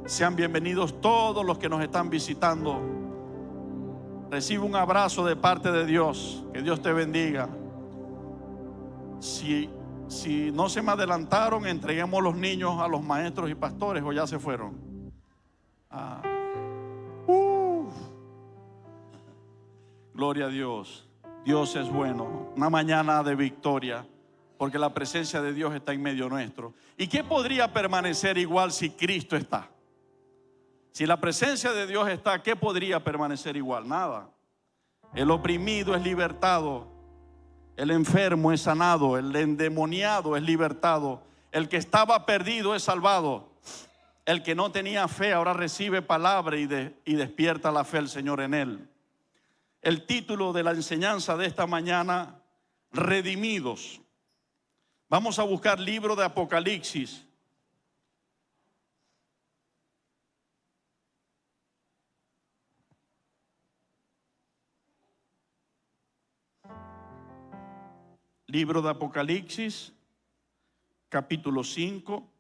Sean bienvenidos todos los que nos están visitando. Recibe un abrazo de parte de Dios. Que Dios te bendiga. Si no se me adelantaron, entreguemos los niños a los maestros y pastores, o ya se fueron. Gloria a Dios. Dios es bueno. Una mañana de victoria, porque la presencia de Dios está en medio nuestro. ¿Y qué podría permanecer igual si Cristo está? Si la presencia de Dios está, ¿qué podría permanecer igual? Nada. El oprimido es libertado, el enfermo es sanado, el endemoniado es libertado, el que estaba perdido es salvado, el que no tenía fe ahora recibe palabra y despierta la fe del Señor en él. El título de la enseñanza de esta mañana: redimidos. Vamos a buscar libro de Apocalipsis. Libro de Apocalipsis, capítulo 5.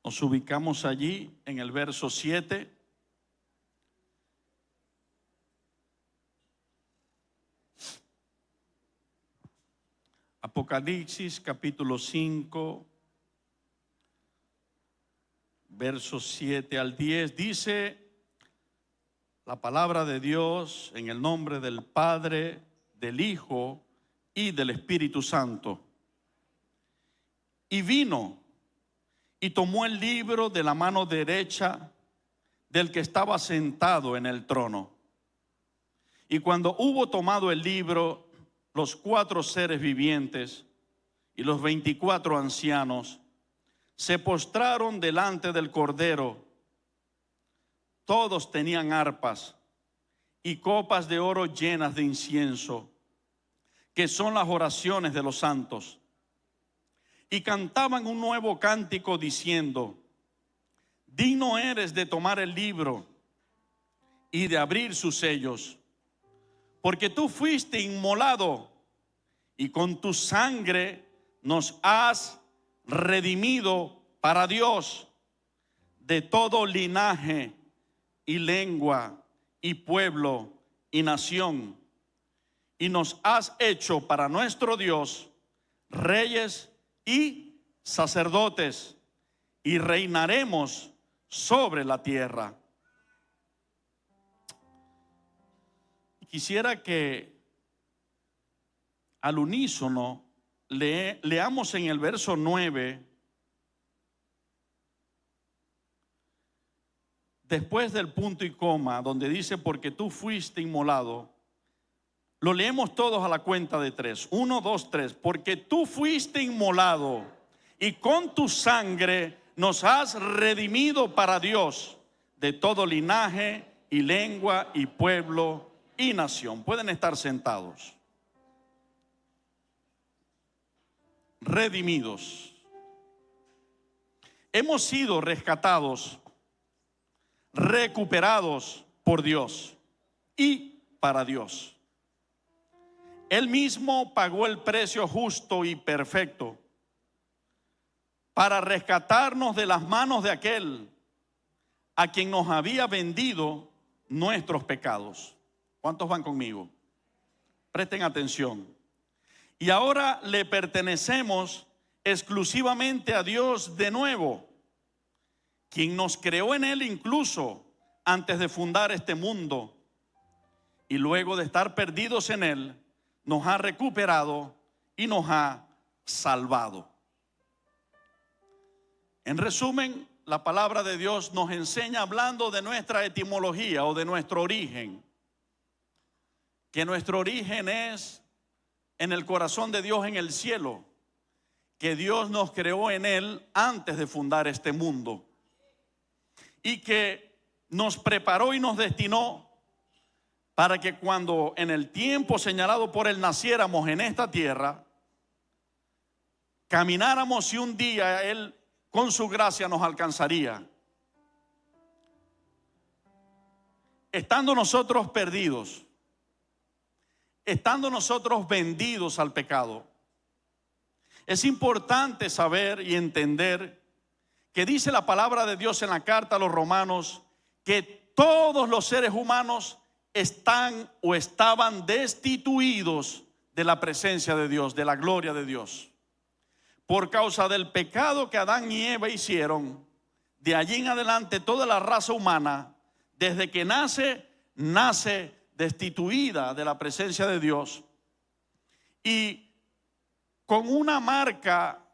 Nos ubicamos allí en el verso 7. Apocalipsis capítulo 5, versos 7 al 10, dice la palabra de Dios en el nombre del Padre, del Hijo y del Espíritu Santo. Y vino y tomó el libro de la mano derecha del que estaba sentado en el trono. Y cuando hubo tomado el libro, los 4 seres vivientes y los 24 ancianos se postraron delante del Cordero. Todos tenían arpas y copas de oro llenas de incienso, que son las oraciones de los santos. Y cantaban un nuevo cántico diciendo: digno eres de tomar el libro y de abrir sus sellos, porque tú fuiste inmolado y con tu sangre nos has redimido para Dios de todo linaje y lengua y pueblo y nación, y nos has hecho para nuestro Dios reyes y sacerdotes, y reinaremos sobre la tierra. Quisiera que al unísono leamos en el verso 9, después del punto y coma, donde dice: porque tú fuiste inmolado. Lo leemos todos a la cuenta de 3. 1, 2, 3. Porque tú fuiste inmolado y con tu sangre nos has redimido para Dios de todo linaje y lengua y pueblo y nación. Pueden estar sentados. Redimidos. Hemos sido rescatados, recuperados por Dios y para Dios. Él mismo pagó el precio justo y perfecto para rescatarnos de las manos de aquel a quien nos había vendido nuestros pecados. ¿Cuántos van conmigo? Presten atención. Y ahora le pertenecemos exclusivamente a Dios de nuevo, quien nos creó en Él incluso antes de fundar este mundo, y luego de estar perdidos en Él, nos ha recuperado y nos ha salvado. En resumen, la palabra de Dios nos enseña, hablando de nuestra etimología o de nuestro origen, que nuestro origen es en el corazón de Dios en el cielo, que Dios nos creó en Él antes de fundar este mundo, y que nos preparó y nos destinó para que cuando en el tiempo señalado por Él naciéramos en esta tierra, camináramos y un día Él con su gracia nos alcanzaría. estando nosotros perdidos, estando nosotros vendidos al pecado, es importante saber y entender que dice la palabra de Dios en la carta a los romanos que todos los seres humanos están o estaban destituidos de la presencia de Dios, de la gloria de Dios. Por causa del pecado que Adán y Eva hicieron, de allí en adelante toda la raza humana, desde que nace destituida de la presencia de Dios y con una marca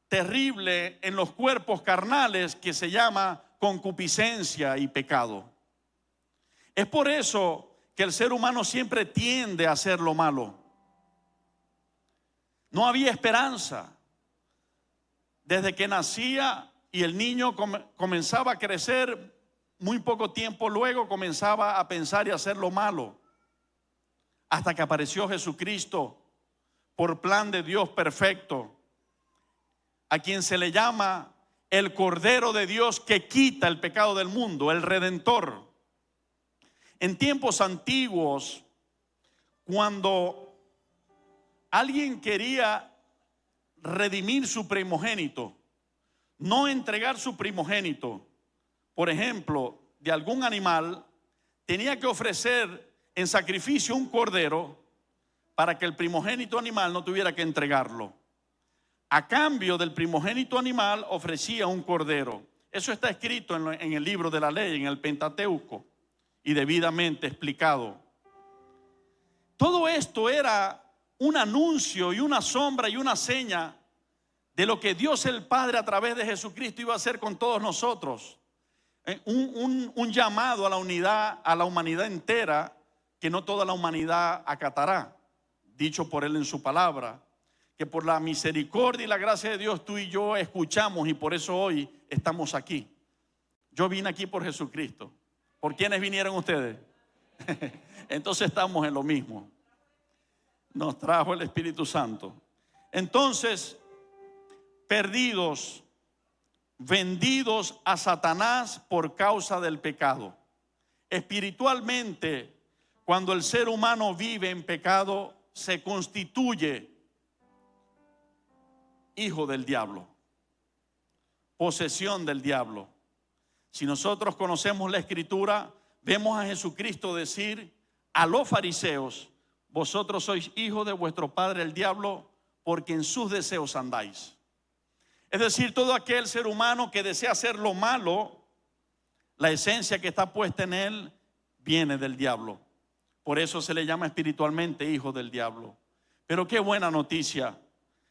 terrible en los cuerpos carnales que se llama concupiscencia y pecado. Es por eso que el ser humano siempre tiende a hacer lo malo. No había esperanza. Desde que nacía y el niño comenzaba a crecer, muy poco tiempo luego comenzaba a pensar y a hacer lo malo. Hasta que apareció Jesucristo por plan de Dios perfecto, a quien se le llama el Cordero de Dios que quita el pecado del mundo, el Redentor. En tiempos antiguos, cuando alguien quería redimir su primogénito, no entregar su primogénito, por ejemplo, de algún animal, tenía que ofrecer en sacrificio un cordero para que el primogénito animal no tuviera que entregarlo. A cambio del primogénito animal ofrecía un cordero. Eso está escrito en el libro de la ley, en el Pentateuco, y debidamente explicado. Todo esto era un anuncio y una sombra y una seña de lo que Dios el Padre a través de Jesucristo iba a hacer con todos nosotros. Un llamado a la unidad, a la humanidad entera, que no toda la humanidad acatará, dicho por Él en su palabra, que por la misericordia y la gracia de Dios tú y yo escuchamos y por eso hoy estamos aquí. Yo vine aquí por Jesucristo. ¿Por quiénes vinieron ustedes? Entonces estamos en lo mismo. Nos trajo el Espíritu Santo. Entonces, perdidos, vendidos a Satanás por causa del pecado. Espiritualmente, cuando el ser humano vive en pecado, se constituye hijo del diablo, posesión del diablo. Si nosotros conocemos la Escritura, vemos a Jesucristo decir a los fariseos: vosotros sois hijos de vuestro padre el diablo, porque en sus deseos andáis. Es decir, todo aquel ser humano que desea hacer lo malo, la esencia que está puesta en él viene del diablo. Por eso se le llama espiritualmente hijo del diablo. Pero qué buena noticia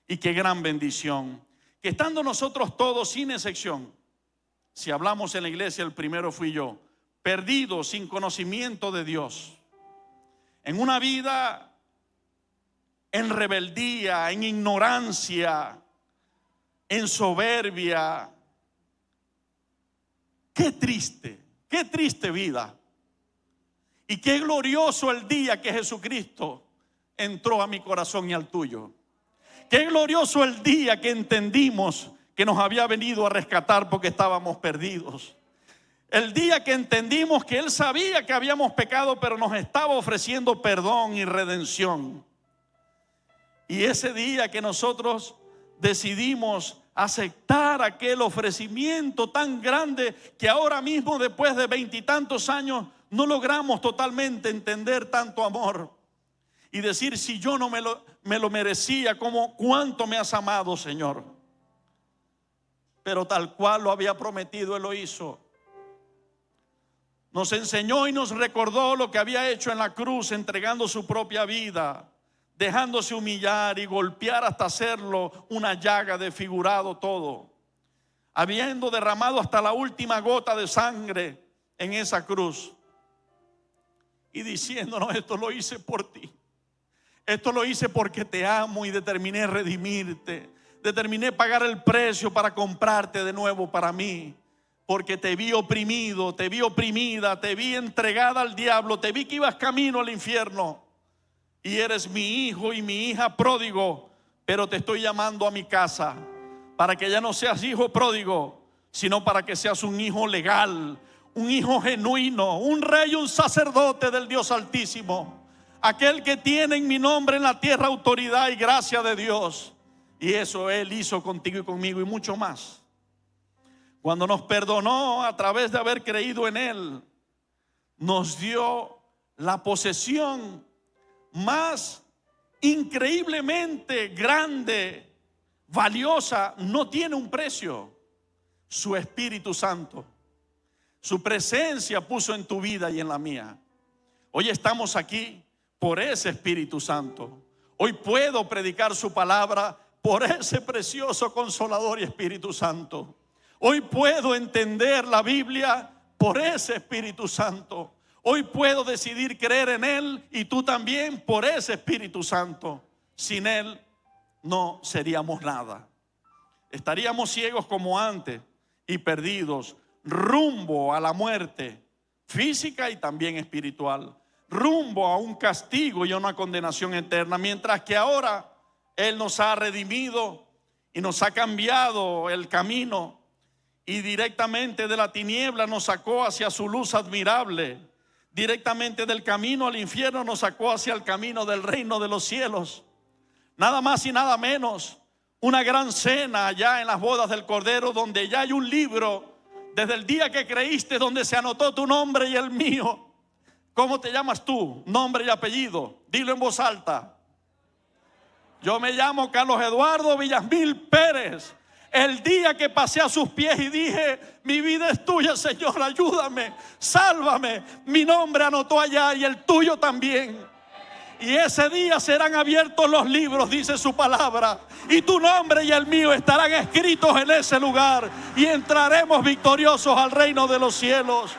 y qué gran bendición, que estando nosotros todos sin excepción, si hablamos en la iglesia, el primero fui yo, perdidos, sin conocimiento de Dios, en una vida en rebeldía, en ignorancia, en soberbia. Qué triste vida. Y qué glorioso el día que Jesucristo entró a mi corazón y al tuyo. Qué glorioso el día que entendimos que nos había venido a rescatar porque estábamos perdidos. El día que entendimos que Él sabía que habíamos pecado, pero nos estaba ofreciendo perdón y redención. Y ese día que nosotros decidimos aceptar aquel ofrecimiento tan grande que ahora mismo, después de 20 y tantos años, no logramos totalmente entender tanto amor. Y decir: si yo no me lo merecía, ¿cuánto me has amado, Señor? Pero tal cual lo había prometido, Él lo hizo. Nos enseñó y nos recordó lo que había hecho en la cruz, entregando su propia vida, dejándose humillar y golpear hasta hacerlo una llaga, desfigurado todo, habiendo derramado hasta la última gota de sangre en esa cruz, y diciéndonos: esto lo hice por ti, esto lo hice porque te amo y determiné redimirte, determiné pagar el precio para comprarte de nuevo para mí, porque te vi oprimido, te vi oprimida, te vi entregada al diablo, te vi que ibas camino al infierno. Y eres mi hijo y mi hija pródigo, pero te estoy llamando a mi casa para que ya no seas hijo pródigo, sino para que seas un hijo legal, un hijo genuino, un rey, un sacerdote del Dios Altísimo, aquel que tiene en mi nombre en la tierra autoridad y gracia de Dios. Y eso Él hizo contigo y conmigo y mucho más. Cuando nos perdonó a través de haber creído en Él, nos dio la posesión más increíblemente grande, valiosa, no tiene un precio: su Espíritu Santo. Su presencia puso en tu vida y en la mía. Hoy estamos aquí por ese Espíritu Santo. Hoy puedo predicar su palabra por ese precioso Consolador y Espíritu Santo. Hoy puedo entender la Biblia por ese Espíritu Santo. Hoy puedo decidir creer en Él, y tú también, por ese Espíritu Santo. Sin Él no seríamos nada. Estaríamos ciegos como antes y perdidos, rumbo a la muerte física y también espiritual, rumbo a un castigo y a una condenación eterna. Mientras que ahora Él nos ha redimido y nos ha cambiado el camino, y directamente de la tiniebla nos sacó hacia su luz admirable. Directamente del camino al infierno nos sacó hacia el camino del reino de los cielos. Nada más y nada menos, una gran cena allá en las bodas del Cordero, donde ya hay un libro desde el día que creíste, donde se anotó tu nombre y el mío. ¿Cómo te llamas tú? Nombre y apellido. Dilo en voz alta. Yo me llamo Carlos Eduardo Villamil Pérez. El día que pasé a sus pies y dije: mi vida es tuya, Señor, ayúdame, sálvame, mi nombre anotó allá y el tuyo también. Y ese día serán abiertos los libros, dice su palabra, y tu nombre y el mío estarán escritos en ese lugar, y entraremos victoriosos al reino de los cielos.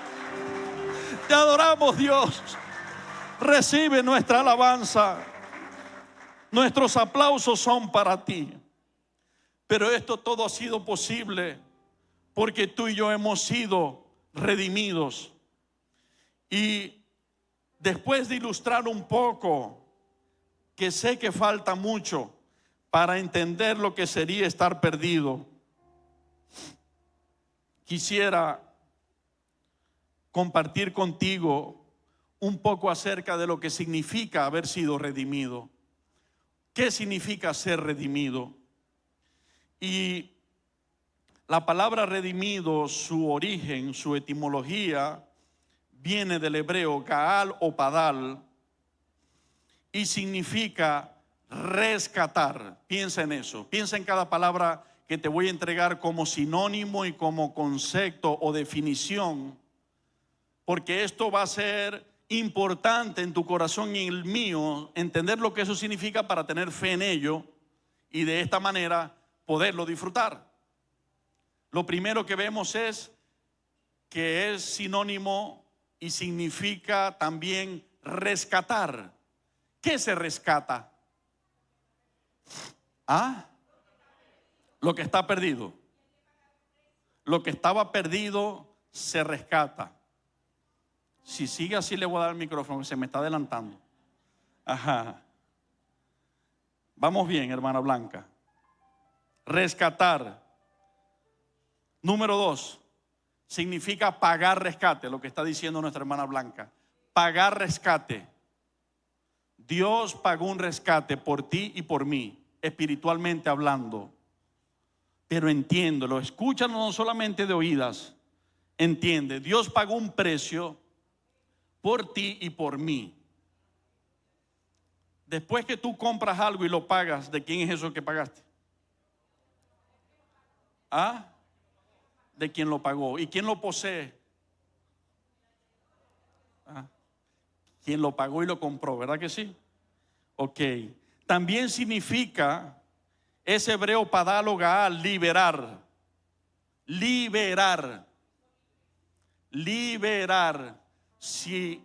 Te adoramos, Dios. Recibe nuestra alabanza. Nuestros aplausos son para ti. Pero esto todo ha sido posible porque tú y yo hemos sido redimidos. Y después de ilustrar un poco, que sé que falta mucho para entender lo que sería estar perdido, quisiera compartir contigo un poco acerca de lo que significa haber sido redimido. ¿Qué significa ser redimido? Y la palabra redimido, su origen, su etimología, viene del hebreo gaal o padal, y significa rescatar. Piensa en eso, piensa en cada palabra que te voy a entregar como sinónimo y como concepto o definición, porque esto va a ser importante en tu corazón y en el mío, entender lo que eso significa para tener fe en ello y de esta manera poderlo disfrutar. Lo primero que vemos es que es sinónimo y significa también rescatar. ¿Qué se rescata? Lo que está perdido. Lo que estaba perdido se rescata. Si sigue así le voy a dar el micrófono, se me está adelantando. Vamos bien, hermana Blanca. Rescatar. Número 2, significa pagar rescate, lo que está diciendo nuestra hermana Blanca. Pagar rescate. Dios pagó un rescate por ti y por mí, espiritualmente hablando. Pero entiéndelo, escúchalo no solamente de oídas. Entiende, Dios pagó un precio por ti y por mí. Después que tú compras algo y lo pagas, ¿de quién es eso que pagaste? De quien lo pagó. ¿Y quién lo posee? Quien lo pagó y lo compró, ¿verdad que sí? Ok. También significa ese hebreo padal o gaal, liberar. Liberar. Liberar. Si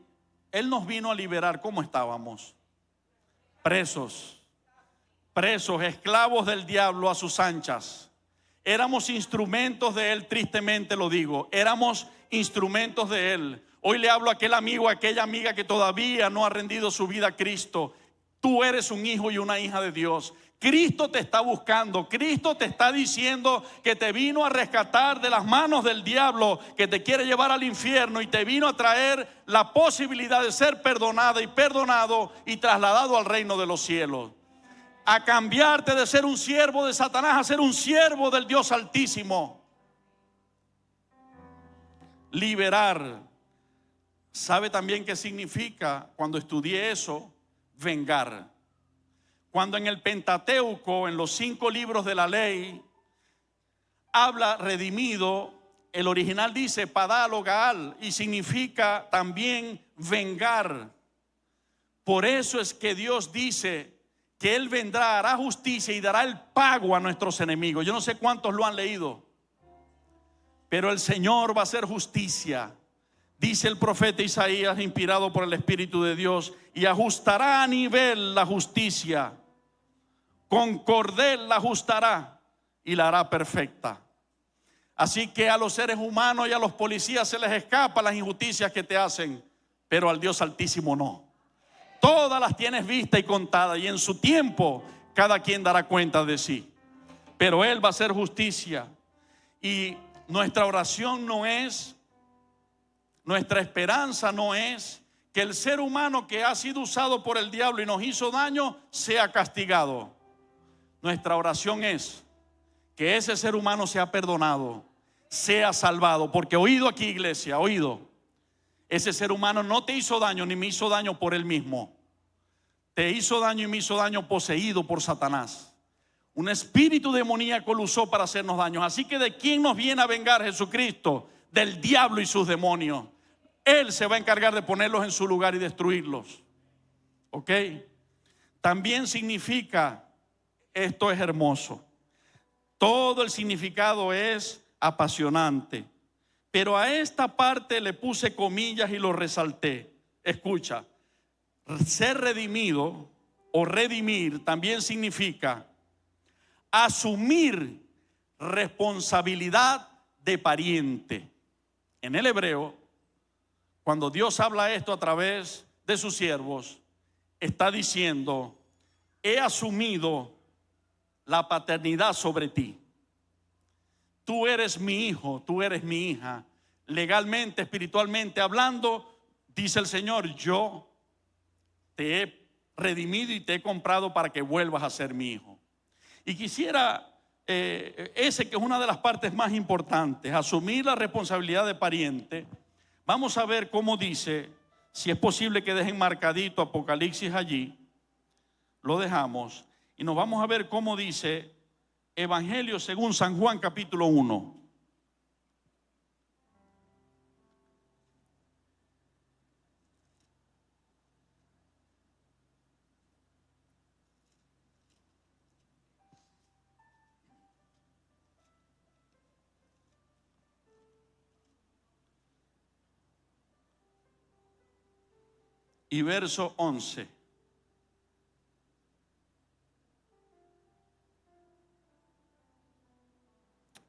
Él nos vino a liberar, ¿cómo estábamos? Presos. Presos, esclavos del diablo a sus anchas. Éramos instrumentos de Él, tristemente lo digo. Éramos instrumentos de Él. Hoy le hablo a aquel amigo, a aquella amiga que todavía no ha rendido su vida a Cristo. Tú eres un hijo y una hija de Dios. Cristo te está buscando. Cristo te está diciendo que te vino a rescatar de las manos del diablo, que te quiere llevar al infierno, y te vino a traer la posibilidad de ser perdonada y perdonado y trasladado al reino de los cielos. A cambiarte de ser un siervo de Satanás a ser un siervo del Dios Altísimo. Liberar. ¿Sabe también qué significa? Cuando estudié eso, vengar. Cuando en el Pentateuco, en los 5 libros de la ley, habla redimido, el original dice padalo gaal, y significa también vengar. Por eso es que Dios dice que Él vendrá, hará justicia y dará el pago a nuestros enemigos. Yo no sé cuántos lo han leído, pero el Señor va a hacer justicia. Dice el profeta Isaías, inspirado por el Espíritu de Dios, y ajustará a nivel la justicia. Con cordel la ajustará y la hará perfecta. Así que a los seres humanos y a los policías se les escapan las injusticias que te hacen, pero al Dios Altísimo no. Todas las tienes vistas y contadas, y en su tiempo cada quien dará cuenta de sí. Pero Él va a hacer justicia. Y nuestra oración no es, nuestra esperanza no es que el ser humano que ha sido usado por el diablo y nos hizo daño sea castigado. Nuestra oración es que ese ser humano sea perdonado, sea salvado. Porque oído aquí, iglesia, oído. Ese ser humano no te hizo daño ni me hizo daño por él mismo. Te hizo daño y me hizo daño poseído por Satanás. Un espíritu demoníaco lo usó para hacernos daño. Así que ¿de quién nos viene a vengar Jesucristo? Del diablo y sus demonios. Él se va a encargar de ponerlos en su lugar y destruirlos. ¿Ok? También significa, esto es hermoso, todo el significado es apasionante, pero a esta parte le puse comillas y lo resalté. Escucha, ser redimido o redimir también significa asumir responsabilidad de pariente. En el hebreo, cuando Dios habla esto a través de sus siervos, está diciendo: he asumido la paternidad sobre ti. Tú eres mi hijo, tú eres mi hija. Legalmente, espiritualmente hablando, dice el Señor, yo te he redimido y te he comprado para que vuelvas a ser mi hijo. Y quisiera, ese que es una de las partes más importantes, asumir la responsabilidad de pariente. Vamos a ver cómo dice, si es posible que dejen marcadito Apocalipsis allí, lo dejamos. Y nos vamos a ver cómo dice Evangelio según San Juan capítulo 1. Y verso 11.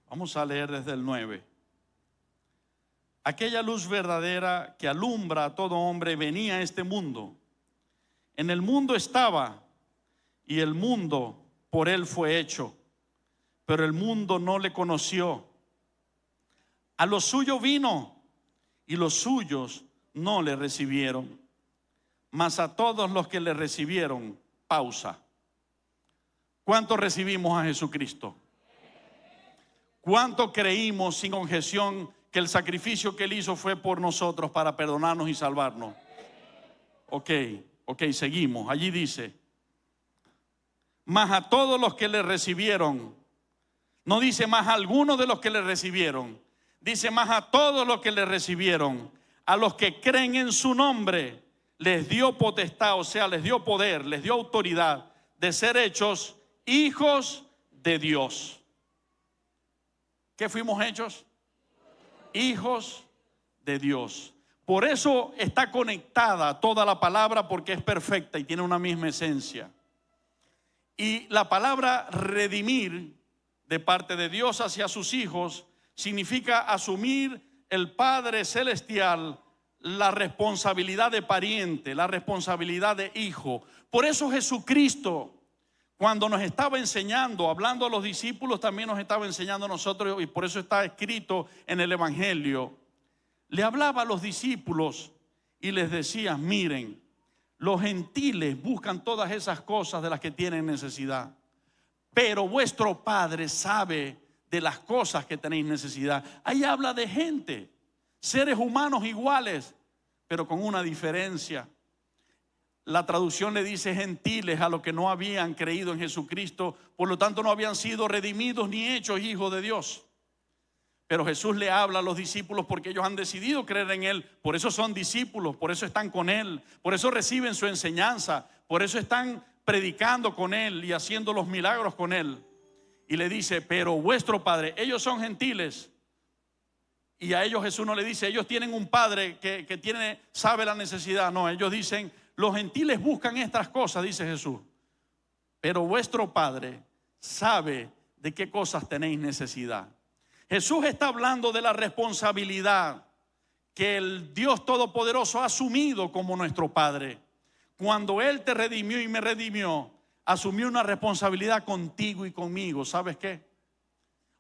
Vamos a leer desde el 9. Aquella luz verdadera que alumbra a todo hombre venía a este mundo. En el mundo estaba, y el mundo por él fue hecho, pero el mundo no le conoció. A los suyos vino, y los suyos no le recibieron. Mas a todos los que le recibieron, pausa. ¿Cuánto recibimos a Jesucristo? ¿Cuánto creímos sin objeción que el sacrificio que Él hizo fue por nosotros para perdonarnos y salvarnos? Ok, seguimos. Allí dice, mas a todos los que le recibieron, no dice más a algunos de los que le recibieron, dice más a todos los que le recibieron, a los que creen en su nombre, les dio potestad, o sea, les dio poder, les dio autoridad de ser hechos hijos de Dios. ¿Qué fuimos hechos? Hijos de Dios. Por eso está conectada toda la palabra, porque es perfecta y tiene una misma esencia. Y la palabra redimir de parte de Dios hacia sus hijos significa asumir el Padre Celestial la responsabilidad de pariente, la responsabilidad de hijo. Por eso Jesucristo, cuando nos estaba enseñando, hablando a los discípulos, también nos estaba enseñando a nosotros, y por eso está escrito en el Evangelio. Le hablaba a los discípulos y les decía: miren, los gentiles buscan todas esas cosas de las que tienen necesidad, pero vuestro Padre sabe de las cosas que tenéis necesidad. Ahí habla de gente, seres humanos iguales, pero con una diferencia. La traducción le dice gentiles a los que no habían creído en Jesucristo, por lo tanto no habían sido redimidos ni hechos hijos de Dios. Pero Jesús le habla a los discípulos porque ellos han decidido creer en Él. Por eso son discípulos, por eso están con Él, por eso reciben su enseñanza, por eso están predicando con Él y haciendo los milagros con Él. Y le dice: pero vuestro Padre, ellos son gentiles, y a ellos Jesús no le dice: ellos tienen un Padre que sabe la necesidad. No, ellos dicen: los gentiles buscan estas cosas, dice Jesús, pero vuestro Padre sabe de qué cosas tenéis necesidad. Jesús está hablando de la responsabilidad que el Dios Todopoderoso ha asumido como nuestro Padre. Cuando Él te redimió y me redimió, asumió una responsabilidad contigo y conmigo. ¿Sabes qué?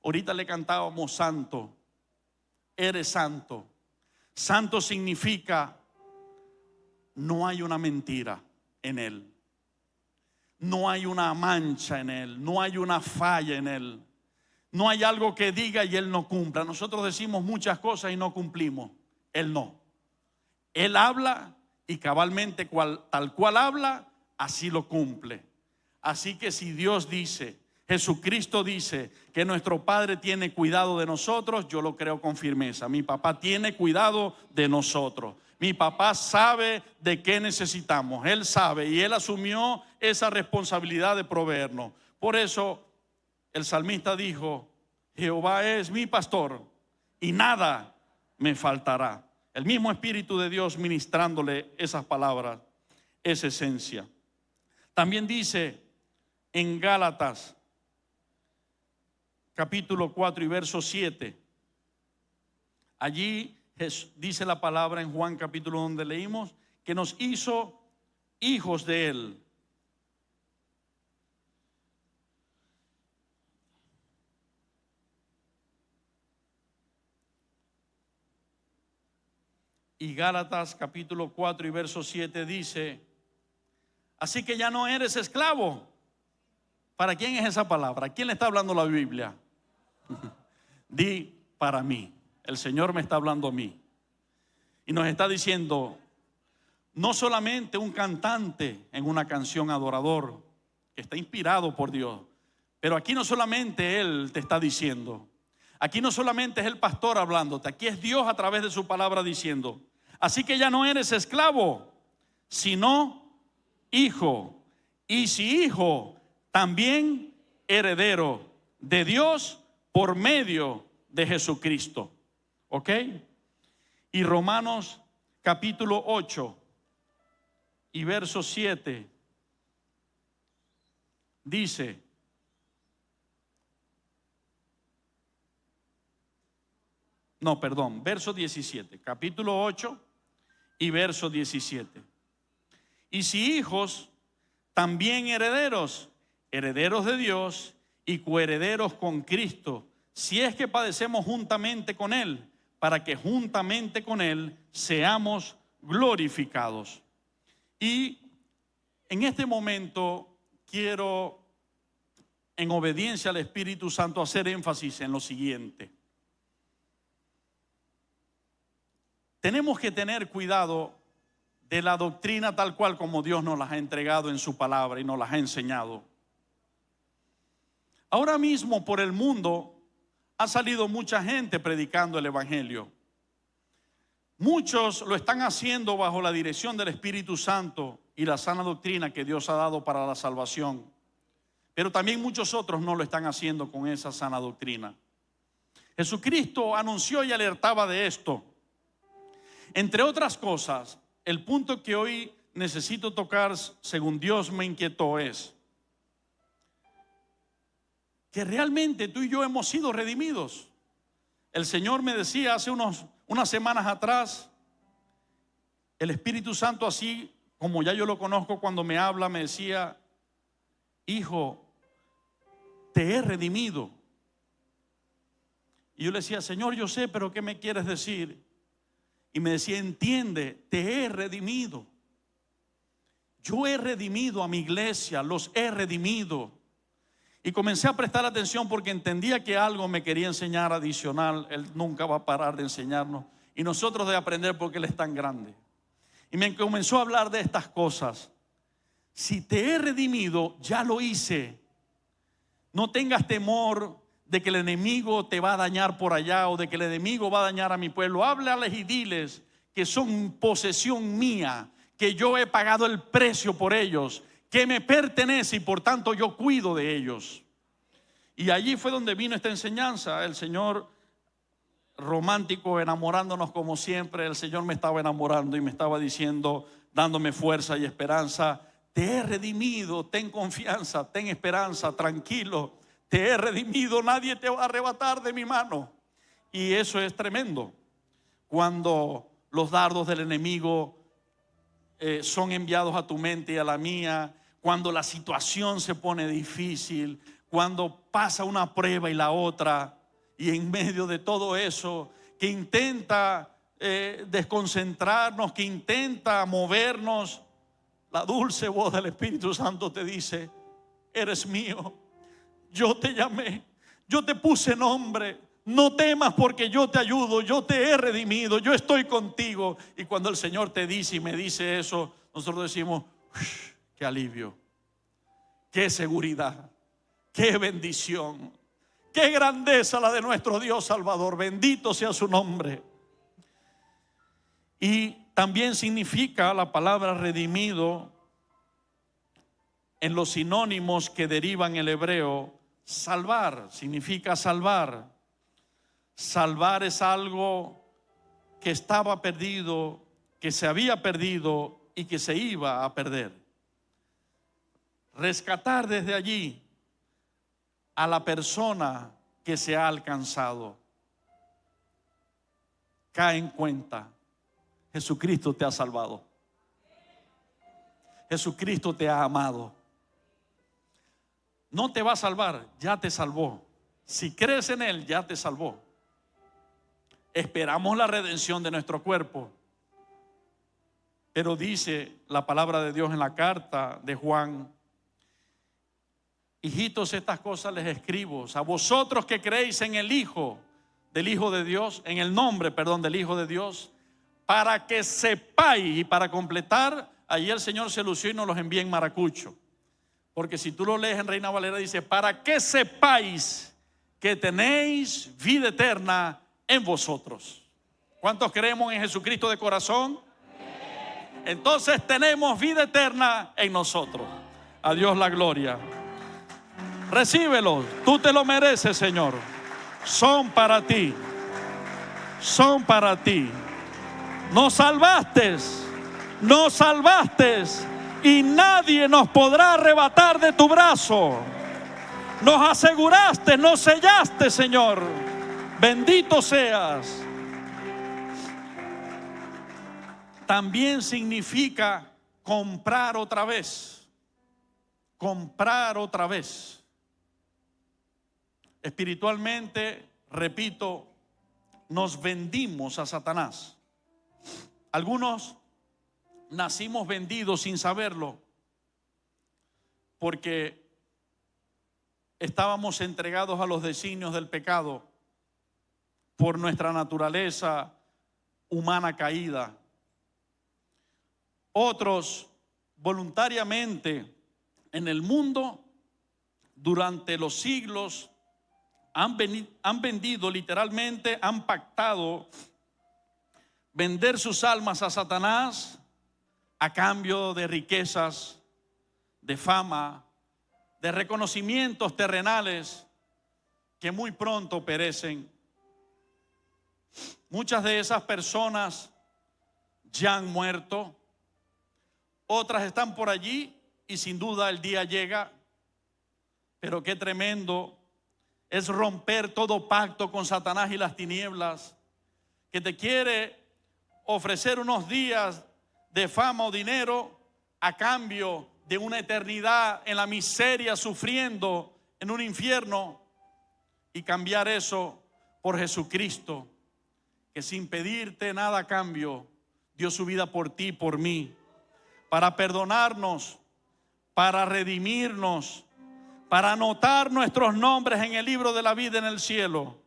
Ahorita le cantábamos: santo, eres santo. Santo significa no hay una mentira en Él, no hay una mancha en Él, no hay una falla en Él, no hay algo que diga y Él no cumpla. Nosotros decimos muchas cosas y no cumplimos. Él no. Él habla y cabalmente tal cual habla, así lo cumple. Así que si Dios dice, Jesucristo dice que nuestro Padre tiene cuidado de nosotros, yo lo creo con firmeza. Mi papá tiene cuidado de nosotros. Mi papá sabe de qué necesitamos. Él sabe y Él asumió esa responsabilidad de proveernos. Por eso el salmista dijo: Jehová es mi pastor y nada me faltará. El mismo Espíritu de Dios ministrándole esas palabras, esa esencia. También dice en Gálatas capítulo 4 y verso 7. Allí dice la palabra en Juan capítulo donde leímos que nos hizo hijos de Él. Y Gálatas capítulo 4 y verso 7 dice: así que ya no eres esclavo. ¿Para quién es esa palabra? ¿A quién le está hablando la Biblia? Di: para mí. El Señor me está hablando a mí. Y nos está diciendo, no solamente un cantante en una canción adorador que está inspirado por Dios, pero aquí no solamente Él te está diciendo, aquí no solamente es el pastor hablándote, aquí es Dios a través de su palabra diciendo: así que ya no eres esclavo, sino hijo. Y si hijo, también heredero de Dios por medio de Jesucristo. ¿Ok? Y Romanos capítulo 8 y verso 7 dice: no, perdón, verso 17, capítulo 8 y verso 17. Y si hijos, también herederos, herederos de Dios y coherederos con Cristo, si es que padecemos juntamente con Él, para que juntamente con Él seamos glorificados. Y en este momento quiero, en obediencia al Espíritu Santo, hacer énfasis en lo siguiente. Tenemos que tener cuidado de la doctrina tal cual como Dios nos las ha entregado en su palabra y nos las ha enseñado. Ahora mismo por el mundo ha salido mucha gente predicando el Evangelio. Muchos lo están haciendo bajo la dirección del Espíritu Santo y la sana doctrina que Dios ha dado para la salvación. Pero también muchos otros no lo están haciendo con esa sana doctrina. Jesucristo anunció y alertaba de esto. Entre otras cosas, el punto que hoy necesito tocar, según Dios me inquietó, es que realmente tú y yo hemos sido redimidos. El Señor me decía hace unas semanas atrás, el Espíritu Santo, así como ya yo lo conozco, cuando me habla, me decía: hijo, te he redimido. Y yo le decía, Señor, yo sé, pero ¿qué me quieres decir? Y me decía, entiende, te he redimido. Yo he redimido a mi iglesia, los he redimido. Y comencé a prestar atención porque entendía que algo me quería enseñar adicional. Él nunca va a parar de enseñarnos. Y nosotros de aprender porque Él es tan grande. Y me comenzó a hablar de estas cosas. Si te he redimido, ya lo hice. No tengas temor de que el enemigo te va a dañar por allá o de que el enemigo va a dañar a mi pueblo. Háblales y diles que son posesión mía, que yo he pagado el precio por ellos, que me pertenece y por tanto yo cuido de ellos. Y allí fue donde vino esta enseñanza. El Señor romántico, enamorándonos como siempre. El Señor me estaba enamorando y me estaba diciendo, dándome fuerza y esperanza: te he redimido, ten confianza, ten esperanza, tranquilo, te he redimido, nadie te va a arrebatar de mi mano. Y eso es tremendo. Cuando los dardos del enemigo son enviados a tu mente y a la mía, cuando la situación se pone difícil, cuando pasa una prueba y la otra, y en medio de todo eso, que intenta desconcentrarnos, que intenta movernos, la dulce voz del Espíritu Santo te dice: eres mío, yo te llamé, yo te puse nombre, no temas porque yo te ayudo, yo te he redimido, yo estoy contigo. Y cuando el Señor te dice y me dice eso, nosotros decimos: qué alivio, qué seguridad, qué bendición, qué grandeza la de nuestro Dios Salvador. Bendito sea su nombre. Y también significa la palabra redimido, en los sinónimos que derivan el hebreo, salvar. Significa salvar. Salvar es algo que estaba perdido, que se había perdido y que se iba a perder. Rescatar desde allí a la persona que se ha alcanzado. Cae en cuenta: Jesucristo te ha salvado. Jesucristo te ha amado. No te va a salvar, ya te salvó. Si crees en Él, ya te salvó. Esperamos la redención de nuestro cuerpo. Pero dice la palabra de Dios en la carta de Juan: hijitos, estas cosas les escribo a vosotros que creéis en el Hijo del Hijo de Dios, en el nombre, del Hijo de Dios, para que sepáis. Y para completar, allí el Señor se lució y nos los envía en maracucho. Porque si tú lo lees en Reina Valera, dice: para que sepáis que tenéis vida eterna en vosotros. ¿Cuántos creemos en Jesucristo de corazón? Entonces tenemos vida eterna en nosotros. A Dios la gloria. Recíbelos, tú te lo mereces, Señor. Son para ti. Son para ti. Nos salvaste. Nos salvaste. Y nadie nos podrá arrebatar de tu brazo. Nos aseguraste, nos sellaste, Señor. Bendito seas. También significa comprar otra vez. Comprar otra vez. Espiritualmente, repito, nos vendimos a Satanás. Algunos nacimos vendidos sin saberlo, porque estábamos entregados a los designios del pecado por nuestra naturaleza humana caída. Otros voluntariamente en el mundo durante los siglos han vendido, literalmente han pactado vender sus almas a Satanás a cambio de riquezas, de fama, de reconocimientos terrenales que muy pronto perecen. Muchas de esas personas ya han muerto, otras están por allí y sin duda el día llega. Pero qué tremendo es romper todo pacto con Satanás y las tinieblas, que te quiere ofrecer unos días de fama o dinero a cambio de una eternidad en la miseria, sufriendo en un infierno, y cambiar eso por Jesucristo, que sin pedirte nada a cambio dio su vida por ti y por mí, para perdonarnos, para redimirnos, para anotar nuestros nombres en el libro de la vida en el cielo,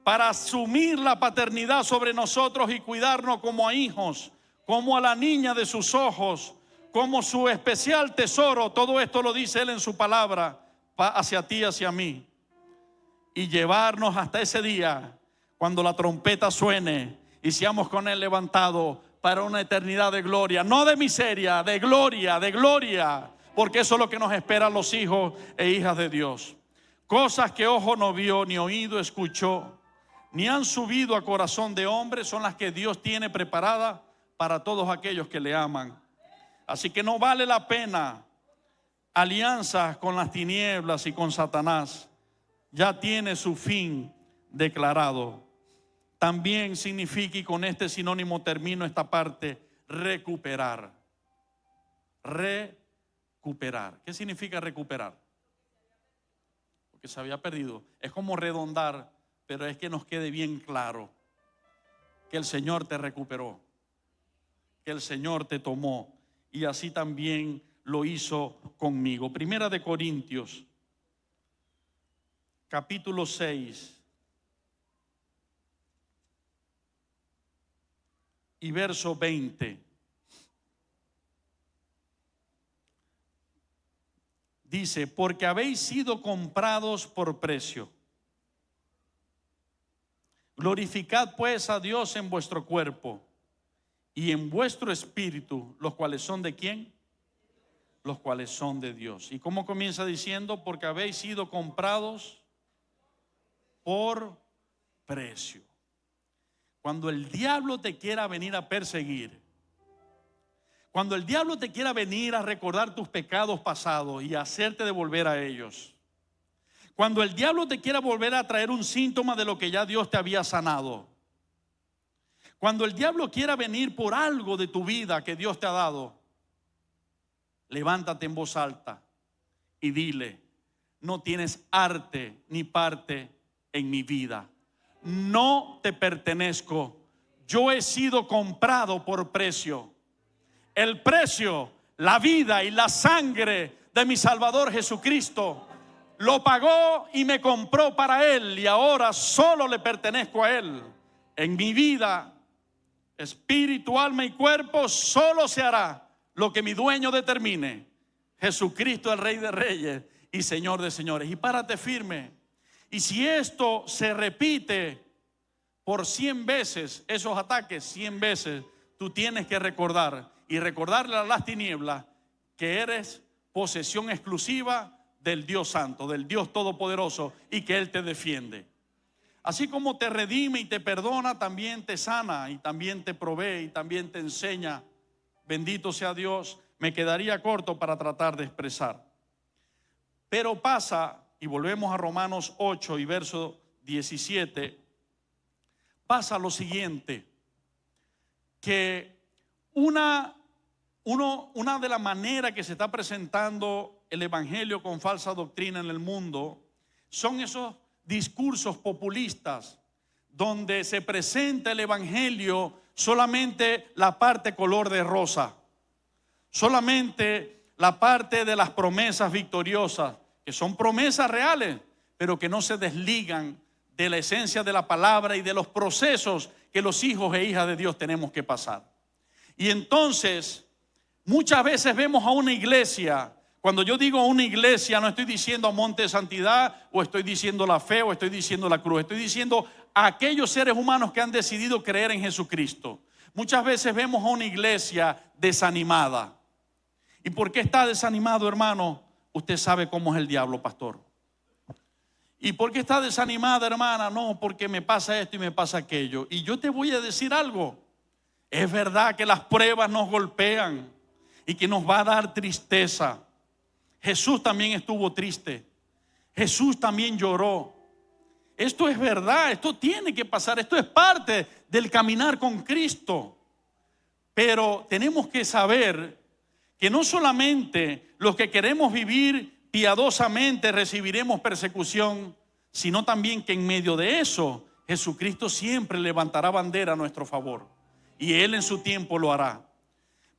para asumir la paternidad sobre nosotros y cuidarnos como a hijos, como a la niña de sus ojos, como su especial tesoro. Todo esto lo dice Él en su palabra hacia ti, hacia mí. Y llevarnos hasta ese día cuando la trompeta suene y seamos con Él levantados para una eternidad de gloria, no de miseria, de gloria, porque eso es lo que nos espera a los hijos e hijas de Dios. Cosas que ojo no vio, ni oído escuchó, ni han subido a corazón de hombre, son las que Dios tiene preparadas para todos aquellos que le aman. Así que no vale la pena alianzas con las tinieblas y con Satanás. Ya tiene su fin declarado. También significa, y con este sinónimo termino esta parte, recuperar. Recuperar. ¿Qué significa recuperar? Porque se había perdido. Es como redondar, pero es que nos quede bien claro que el Señor te recuperó, que el Señor te tomó, y así también lo hizo conmigo. Primera de Corintios, capítulo 6 y verso 20. Dice: porque habéis sido comprados por precio. Glorificad pues a Dios en vuestro cuerpo y en vuestro espíritu, los cuales son ¿de quién? Los cuales son de Dios. ¿Y cómo comienza diciendo? Porque habéis sido comprados por precio. Cuando el diablo te quiera venir a perseguir, cuando el diablo te quiera venir a recordar tus pecados pasados y hacerte devolver a ellos, cuando el diablo te quiera volver a traer un síntoma de lo que ya Dios te había sanado, cuando el diablo quiera venir por algo de tu vida que Dios te ha dado, levántate en voz alta y dile: no tienes arte ni parte en mi vida. No te pertenezco. Yo he sido comprado por precio. El precio, la vida y la sangre de mi Salvador Jesucristo lo pagó y me compró para Él, y ahora solo le pertenezco a Él. En mi vida, espíritu, alma y cuerpo, solo se hará lo que mi dueño determine. Jesucristo, el Rey de Reyes y Señor de Señores. Y párate firme. Y si esto se repite por 100 veces, esos ataques 100 veces, tú tienes que recordar y recordarle a las tinieblas que eres posesión exclusiva del Dios Santo, del Dios Todopoderoso, y que Él te defiende. Así como te redime y te perdona, también te sana y también te provee y también te enseña. Bendito sea Dios. Me quedaría corto para tratar de expresar. Pero pasa, y volvemos a Romanos 8 y verso 17, pasa lo siguiente, que una de las maneras que se está presentando el evangelio con falsa doctrina en el mundo son esos discursos populistas donde se presenta el evangelio solamente la parte color de rosa, solamente la parte de las promesas victoriosas, que son promesas reales, pero que no se desligan de la esencia de la palabra y de los procesos que los hijos e hijas de Dios tenemos que pasar. Y entonces muchas veces vemos a una iglesia. Cuando yo digo una iglesia, no estoy diciendo a Monte de Santidad, o estoy diciendo la fe, o estoy diciendo la cruz. Estoy diciendo a aquellos seres humanos que han decidido creer en Jesucristo. Muchas veces vemos a una iglesia desanimada. ¿Y por qué está desanimado, hermano? Usted sabe cómo es el diablo, pastor. ¿Y por qué está desanimada, hermana? No, porque me pasa esto y me pasa aquello. Y yo te voy a decir algo. Es verdad que las pruebas nos golpean y que nos va a dar tristeza. Jesús también estuvo triste. Jesús también lloró. Esto es verdad, esto tiene que pasar, esto es parte del caminar con Cristo. Pero tenemos que saber que no solamente los que queremos vivir piadosamente recibiremos persecución, sino también que en medio de eso Jesucristo siempre levantará bandera a nuestro favor, y Él en su tiempo lo hará.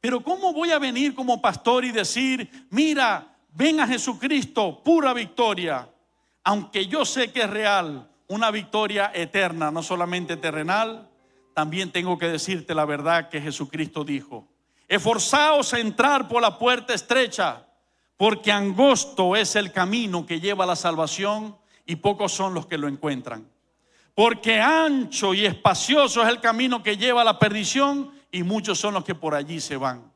Pero ¿cómo voy a venir como pastor y decir, mira, ven a Jesucristo, pura victoria? Aunque yo sé que es real, una victoria eterna, no solamente terrenal, también tengo que decirte la verdad que Jesucristo dijo: esforzaos a entrar por la puerta estrecha, porque angosto es el camino que lleva a la salvación y pocos son los que lo encuentran. Porque ancho y espacioso es el camino que lleva a la perdición y muchos son los que por allí se van.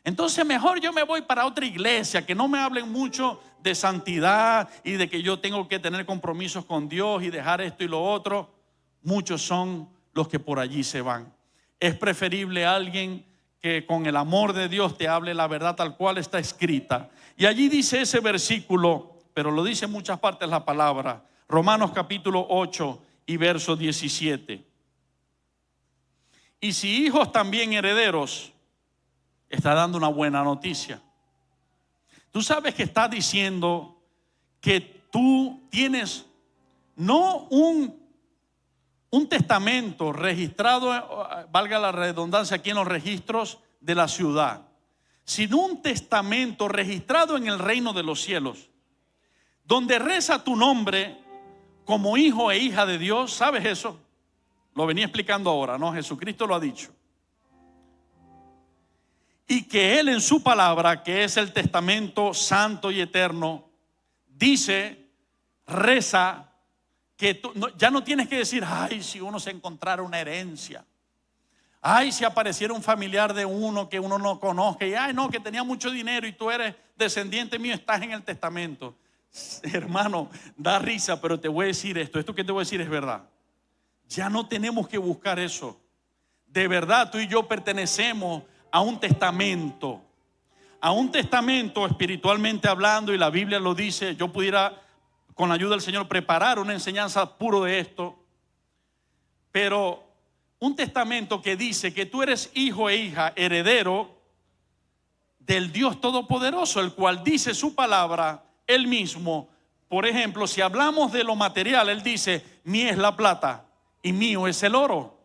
Entonces mejor yo me voy para otra iglesia, que no me hablen mucho de santidad y de que yo tengo que tener compromisos con Dios y dejar esto y lo otro. Muchos son los que por allí se van. Es preferible alguien que con el amor de Dios te hable la verdad tal cual está escrita. Y allí dice ese versículo, pero lo dice en muchas partes la palabra, Romanos capítulo 8 y verso 17. Y si hijos también herederos, está dando una buena noticia. Tú sabes que está diciendo que tú tienes no un testamento registrado, valga la redundancia, aquí en los registros de la ciudad, sino un testamento registrado en el reino de los cielos, donde reza tu nombre como hijo e hija de Dios. ¿Sabes eso? Lo venía explicando ahora, ¿no? Jesucristo lo ha dicho. Y que Él en su palabra, que es el testamento santo y eterno, dice, reza, que tú ya no tienes que decir, ay, si uno se encontrara una herencia, ay, si apareciera un familiar de uno que uno no conozca, y ay, no, que tenía mucho dinero y tú eres descendiente mío, estás en el testamento. Hermano, da risa, pero te voy a decir esto que te voy a decir es verdad. Ya no tenemos que buscar eso. De verdad, tú y yo pertenecemos a un testamento espiritualmente hablando, y la Biblia lo dice. Yo pudiera, con la ayuda del Señor, preparar una enseñanza puro de esto, pero un testamento que dice que tú eres hijo e hija, heredero del Dios Todopoderoso, el cual dice su palabra, Él mismo. Por ejemplo, si hablamos de lo material, Él dice, mía es la plata y mío es el oro.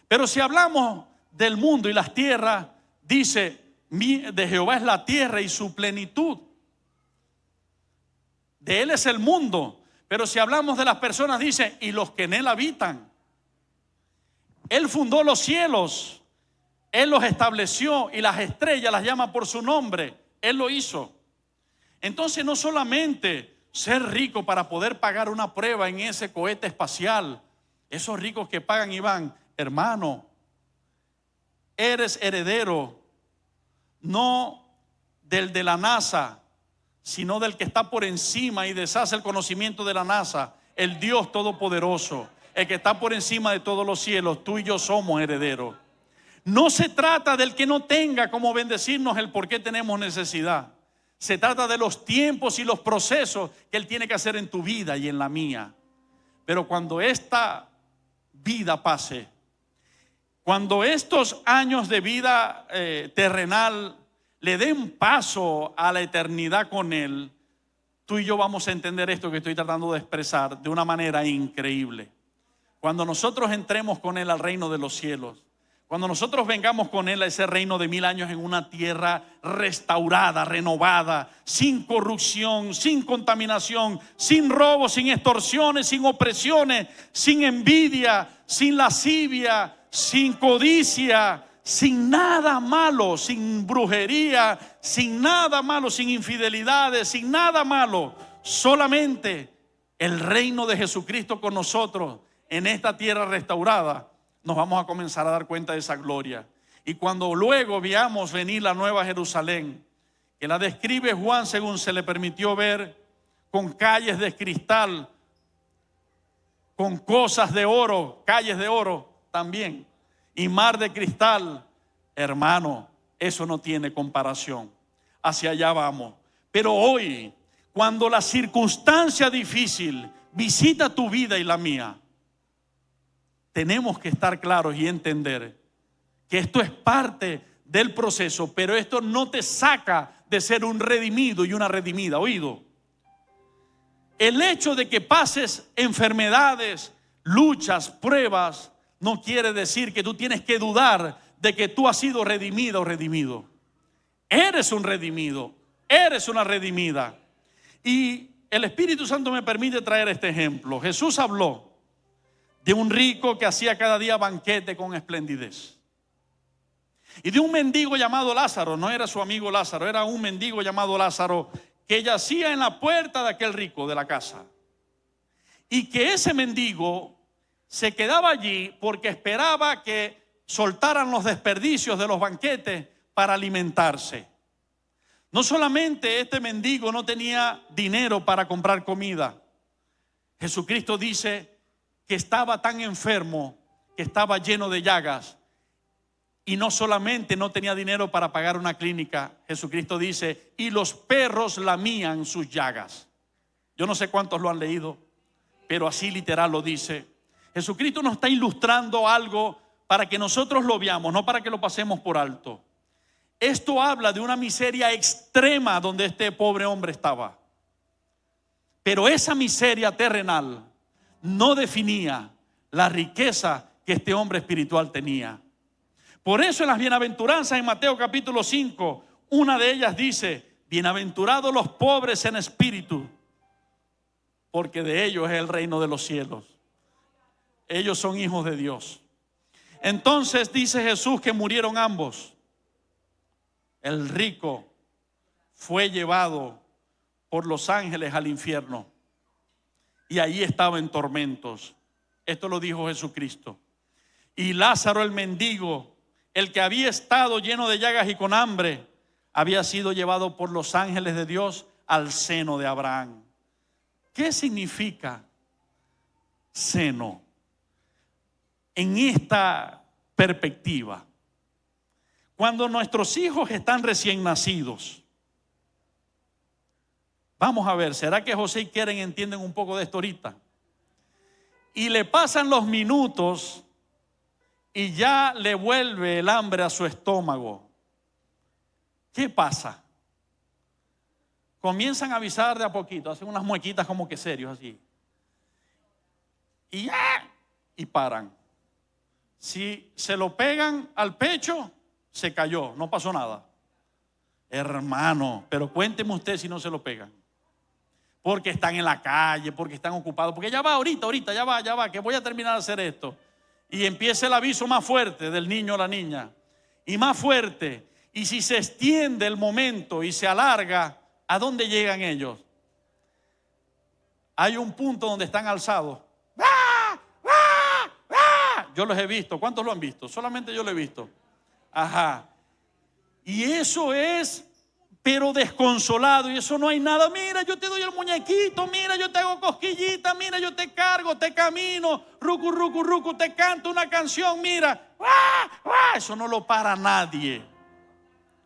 Pero si hablamos del mundo y las tierras, dice, de Jehová es la tierra y su plenitud, de Él es el mundo. Pero si hablamos de las personas, dice, y los que en Él habitan. Él fundó los cielos, Él los estableció, y las estrellas las llama por su nombre. Él lo hizo. Entonces no solamente ser rico para poder pagar una prueba en ese cohete espacial, esos ricos que pagan y van, hermano, eres heredero no del de la NASA, sino del que está por encima y deshace el conocimiento de la NASA, el Dios Todopoderoso, el que está por encima de todos los cielos. Tú y yo somos herederos. No se trata del que no tenga como bendecirnos el por qué tenemos necesidad. Se trata de los tiempos y los procesos que Él tiene que hacer en tu vida y en la mía. Pero cuando esta vida pase, cuando estos años de vida terrenal le den paso a la eternidad con Él, tú y yo vamos a entender esto que estoy tratando de expresar de una manera increíble. Cuando nosotros entremos con Él al reino de los cielos, cuando nosotros vengamos con Él a ese reino de 1000 años en una tierra restaurada, renovada, sin corrupción, sin contaminación, sin robo, sin extorsiones, sin opresiones, sin envidia, sin lascivia, sin codicia, sin nada malo, sin brujería, sin nada malo, sin infidelidades, sin nada malo, solamente el reino de Jesucristo con nosotros en esta tierra restaurada, nos vamos a comenzar a dar cuenta de esa gloria. Y cuando luego veamos venir la nueva Jerusalén, que la describe Juan según se le permitió ver, con calles de cristal, con cosas de oro, calles de oro también, y mar de cristal, hermano, eso no tiene comparación. Hacia allá vamos. Pero hoy, cuando la circunstancia difícil visita tu vida y la mía, tenemos que estar claros y entender que esto es parte del proceso, pero esto no te saca de ser un redimido y una redimida. Oído, el hecho de que pases enfermedades, luchas, pruebas, no quiere decir que tú tienes que dudar de que tú has sido redimida o redimido. Eres un redimido, eres una redimida. Y el Espíritu Santo me permite traer este ejemplo. Jesús habló de un rico que hacía cada día banquete con esplendidez. Y de un mendigo llamado Lázaro. No era su amigo Lázaro, era un mendigo llamado Lázaro que yacía en la puerta de aquel rico de la casa. Y que ese mendigo se quedaba allí porque esperaba que soltaran los desperdicios de los banquetes para alimentarse. No solamente este mendigo no tenía dinero para comprar comida. Jesucristo dice que estaba tan enfermo que estaba lleno de llagas. Y no solamente no tenía dinero para pagar una clínica, Jesucristo dice, y los perros lamían sus llagas. Yo no sé cuántos lo han leído, pero así literal lo dice. Jesucristo nos está ilustrando algo para que nosotros lo veamos, no para que lo pasemos por alto. Esto habla de una miseria extrema donde este pobre hombre estaba. Pero esa miseria terrenal no definía la riqueza que este hombre espiritual tenía. Por eso en las bienaventuranzas en Mateo capítulo 5, una de ellas dice, bienaventurados los pobres en espíritu, porque de ellos es el reino de los cielos. Ellos son hijos de Dios. Entonces dice Jesús que murieron ambos. El rico fue llevado por los ángeles al infierno y allí estaba en tormentos. Esto lo dijo Jesucristo. Y Lázaro el mendigo, el que había estado lleno de llagas y con hambre, había sido llevado por los ángeles de Dios al seno de Abraham. ¿Qué significa seno? En esta perspectiva, cuando nuestros hijos están recién nacidos, vamos a ver, ¿será que José y Keren entienden un poco de esto ahorita? Y le pasan los minutos y ya le vuelve el hambre a su estómago. ¿Qué pasa? Comienzan a avisar de a poquito, hacen unas muequitas como que serios así. Y paran. Si se lo pegan al pecho, se cayó, no pasó nada. Hermano, pero cuénteme usted si no se lo pegan. Porque están en la calle, porque están ocupados, porque ya va ahorita, ya va, que voy a terminar de hacer esto. Y empieza el aviso más fuerte del niño o la niña. Y más fuerte. Y si se extiende el momento y se alarga, ¿a dónde llegan ellos? Hay un punto donde están alzados. Yo los he visto. ¿Cuántos lo han visto? Solamente yo lo he visto. Ajá. Y eso es, pero desconsolado. Y eso no hay nada. Mira, yo te doy el muñequito. Mira, yo te hago cosquillita. Mira, yo te cargo, te camino. Rucu, rucu, rucu, te canto una canción. Mira. Eso no lo para nadie.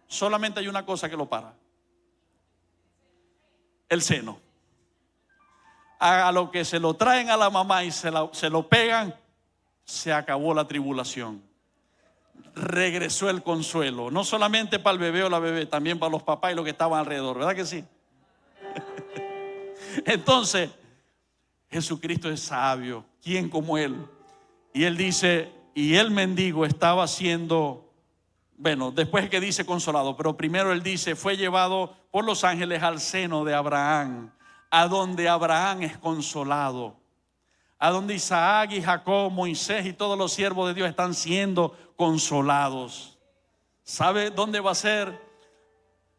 Solamente hay una cosa que lo para. El seno. A lo que se lo traen a la mamá y se lo pegan, se acabó la tribulación. Regresó el consuelo, no solamente para el bebé o la bebé, también para los papás y los que estaban alrededor, ¿verdad que sí? Entonces, Jesucristo es sabio. ¿Quién como Él? Y Él dice, y el mendigo estaba siendo, bueno, después que dice consolado, pero primero Él dice, fue llevado por los ángeles al seno de Abraham, a donde Abraham es consolado, a donde Isaac y Jacob, Moisés y todos los siervos de Dios están siendo consolados. ¿Sabe dónde va a ser?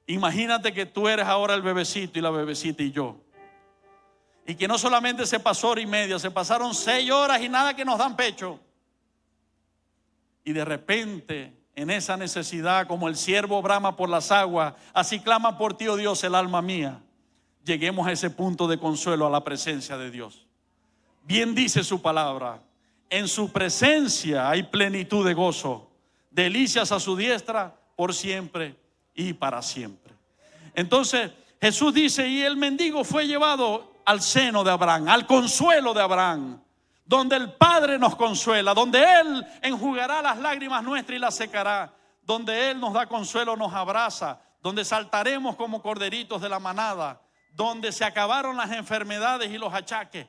Imagínate que tú eres ahora el bebecito y la bebecita y yo. Y que no solamente se pasó hora y media, se pasaron 6 horas y nada que nos dan pecho. Y de repente, en esa necesidad, como el siervo brama por las aguas, así clama por ti, oh Dios, el alma mía. Lleguemos a ese punto de consuelo, a la presencia de Dios. Bien dice su palabra, en su presencia hay plenitud de gozo, delicias a su diestra por siempre y para siempre. Entonces Jesús dice, y el mendigo fue llevado al seno de Abraham, al consuelo de Abraham, donde el Padre nos consuela, donde Él enjugará las lágrimas nuestras y las secará, donde Él nos da consuelo, nos abraza, donde saltaremos como corderitos de la manada, donde se acabaron las enfermedades y los achaques.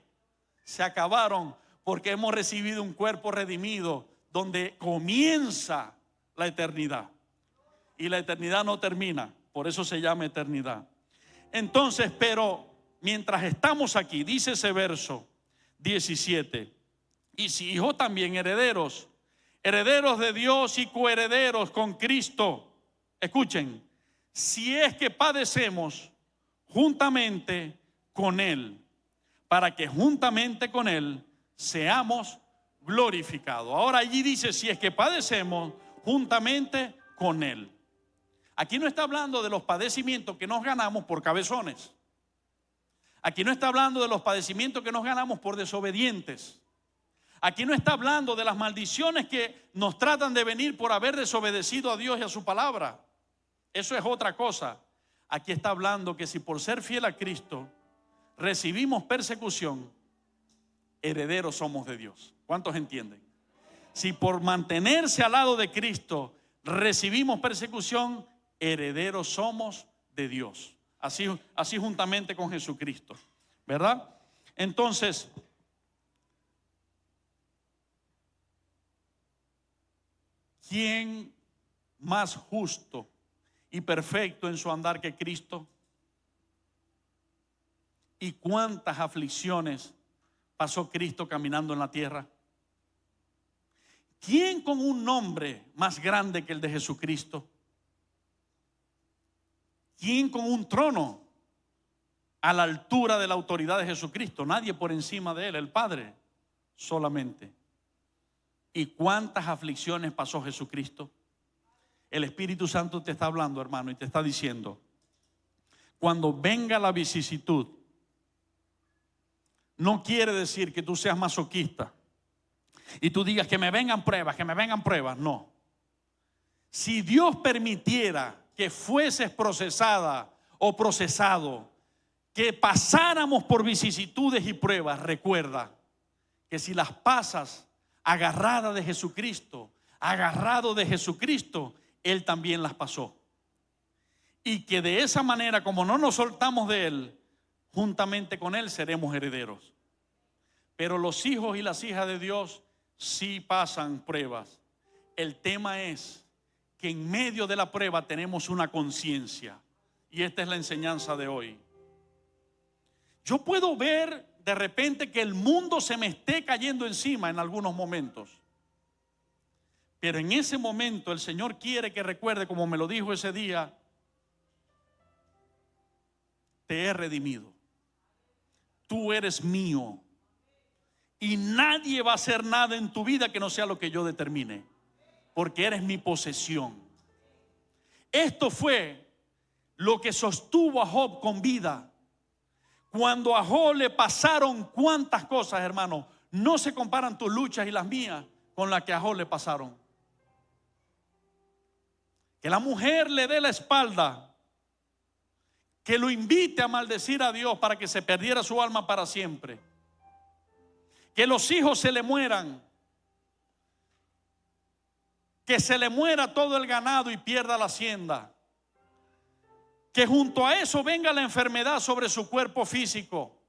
Se acabaron porque hemos recibido un cuerpo redimido, donde comienza la eternidad. Y la eternidad no termina, por eso se llama eternidad. Entonces, pero mientras estamos aquí, dice ese verso 17, y si hijos también herederos, herederos de Dios y coherederos con Cristo. Escuchen, si es que padecemos juntamente con Él, para que juntamente con Él seamos glorificados. Ahora allí dice, si es que padecemos juntamente con Él. Aquí no está hablando de los padecimientos que nos ganamos por cabezones. Aquí no está hablando de los padecimientos que nos ganamos por desobedientes. Aquí no está hablando de las maldiciones que nos tratan de venir por haber desobedecido a Dios y a su palabra. Eso es otra cosa. Aquí está hablando que si por ser fiel a Cristo recibimos persecución, herederos somos de Dios. ¿Cuántos entienden? Si por mantenerse al lado de Cristo recibimos persecución, herederos somos de Dios. Así juntamente con Jesucristo, ¿verdad? Entonces, ¿quién más justo y perfecto en su andar que Cristo? ¿Y cuántas aflicciones pasó Cristo caminando en la tierra? ¿Quién con un nombre más grande que el de Jesucristo? ¿Quién con un trono a la altura de la autoridad de Jesucristo? Nadie por encima de Él, el Padre solamente. ¿Y cuántas aflicciones pasó Jesucristo? El Espíritu Santo te está hablando, hermano, y te está diciendo, cuando venga la vicisitud, no quiere decir que tú seas masoquista y tú digas que me vengan pruebas, no. Si Dios permitiera que fueses procesada o procesado, que pasáramos por vicisitudes y pruebas, recuerda que si las pasas agarrado de Jesucristo, Él también las pasó. Y que de esa manera, como no nos soltamos de Él, juntamente con Él seremos herederos. Pero los hijos y las hijas de Dios sí pasan pruebas. El tema es que en medio de la prueba tenemos una conciencia. Y esta es la enseñanza de hoy. Yo puedo ver de repente que el mundo se me esté cayendo encima en algunos momentos. Pero en ese momento el Señor quiere que recuerde, como me lo dijo ese día, te he redimido. Tú eres mío. Y nadie va a hacer nada en tu vida que no sea lo que yo determine. Porque eres mi posesión. Esto fue lo que sostuvo a Job con vida. Cuando a Job le pasaron cuántas cosas, hermano, no se comparan tus luchas y las mías con las que a Job le pasaron. Que la mujer le dé la espalda, que lo invite a maldecir a Dios para que se perdiera su alma para siempre, que los hijos se le mueran, que se le muera todo el ganado y pierda la hacienda, que junto a eso venga la enfermedad sobre su cuerpo físico,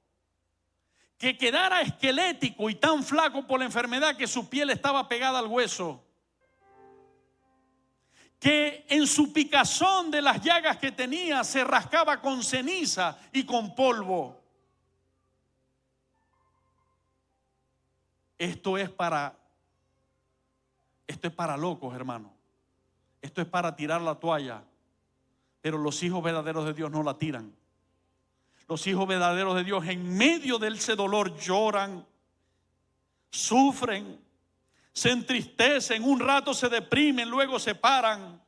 que quedara esquelético y tan flaco por la enfermedad que su piel estaba pegada al hueso, que en su picazón de las llagas que tenía se rascaba con ceniza y con polvo. Esto es para locos, hermano. Esto es para tirar la toalla. Pero los hijos verdaderos de Dios no la tiran. Los hijos verdaderos de Dios en medio de ese dolor lloran, sufren, se entristecen, un rato se deprimen, luego se paran,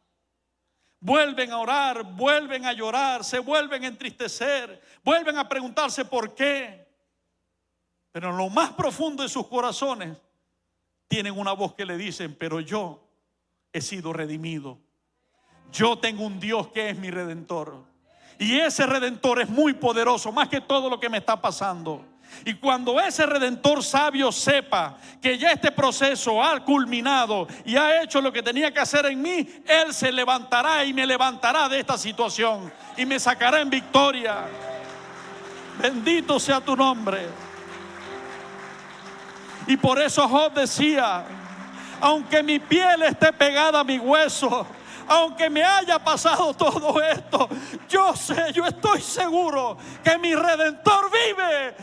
vuelven a orar, vuelven a llorar, se vuelven a entristecer, vuelven a preguntarse por qué. Pero en lo más profundo de sus corazones tienen una voz que le dicen, pero yo he sido redimido. Yo tengo un Dios que es mi redentor. Y ese redentor es muy poderoso, más que todo lo que me está pasando. Y cuando ese redentor sabio sepa que ya este proceso ha culminado y ha hecho lo que tenía que hacer en mí, Él se levantará y me levantará de esta situación y me sacará en victoria. Bendito sea tu nombre. Y por eso Job decía: aunque mi piel esté pegada a mi hueso, aunque me haya pasado todo esto, yo sé, yo estoy seguro que mi Redentor vive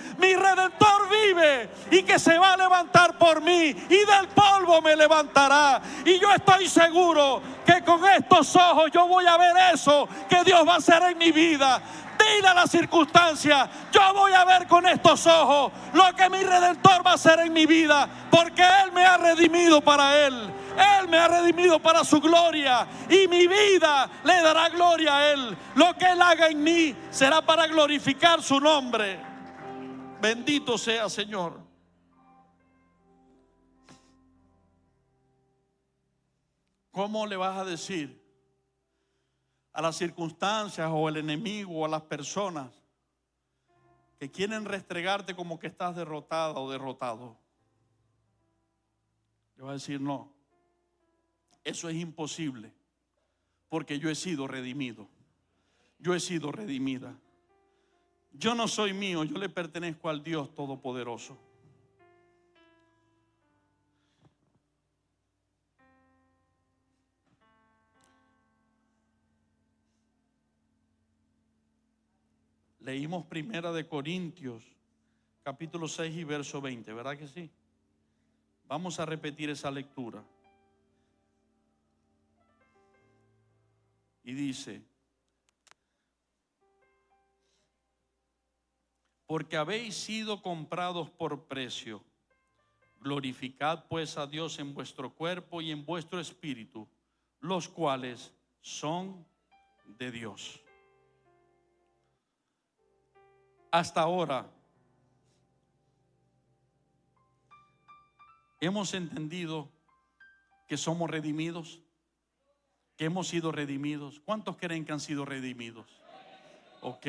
y que se va a levantar por mí y del polvo me levantará. Y yo estoy seguro que con estos ojos yo voy a ver eso que Dios va a hacer en mi vida. Dile a la circunstancia: yo voy a ver con estos ojos lo que mi Redentor va a hacer en mi vida, porque Él me ha redimido para Él. Él me ha redimido para su gloria y mi vida le dará gloria a Él. Lo que Él haga en mí será para glorificar su nombre. Bendito sea, Señor. ¿Cómo le vas a decir a las circunstancias o al enemigo o a las personas que quieren restregarte como que estás derrotada o derrotado? Le vas a decir: no, eso es imposible, porque yo he sido redimido, yo he sido redimida. Yo no soy mío, yo le pertenezco al Dios Todopoderoso. Leímos Primera de Corintios, capítulo 6 y verso 20, ¿verdad que sí? Vamos a repetir esa lectura. Y dice: porque habéis sido comprados por precio, glorificad pues a Dios en vuestro cuerpo y en vuestro espíritu, los cuales son de Dios. Hasta ahora hemos entendido que somos redimidos, que hemos sido redimidos. ¿Cuántos creen que han sido redimidos? Ok.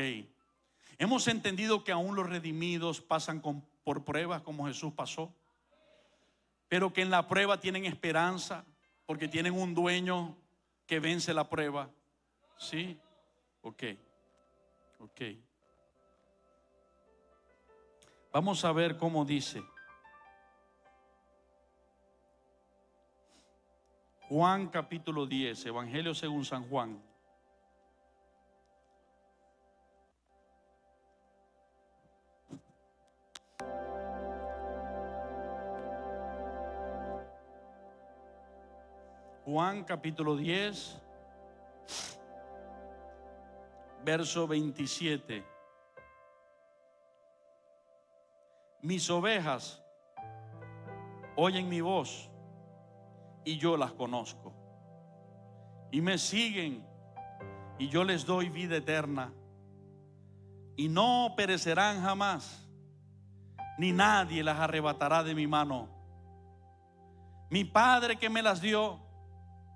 Hemos entendido que aún los redimidos pasan por pruebas como Jesús pasó, pero que en la prueba tienen esperanza porque tienen un dueño que vence la prueba. ¿Sí? Ok. Vamos a ver cómo dice Juan capítulo 10, Evangelio según San Juan. Juan capítulo 10, verso 27. Mis ovejas oyen mi voz y yo las conozco, y me siguen, y yo les doy vida eterna, y no perecerán jamás, ni nadie las arrebatará de mi mano. Mi Padre que me las dio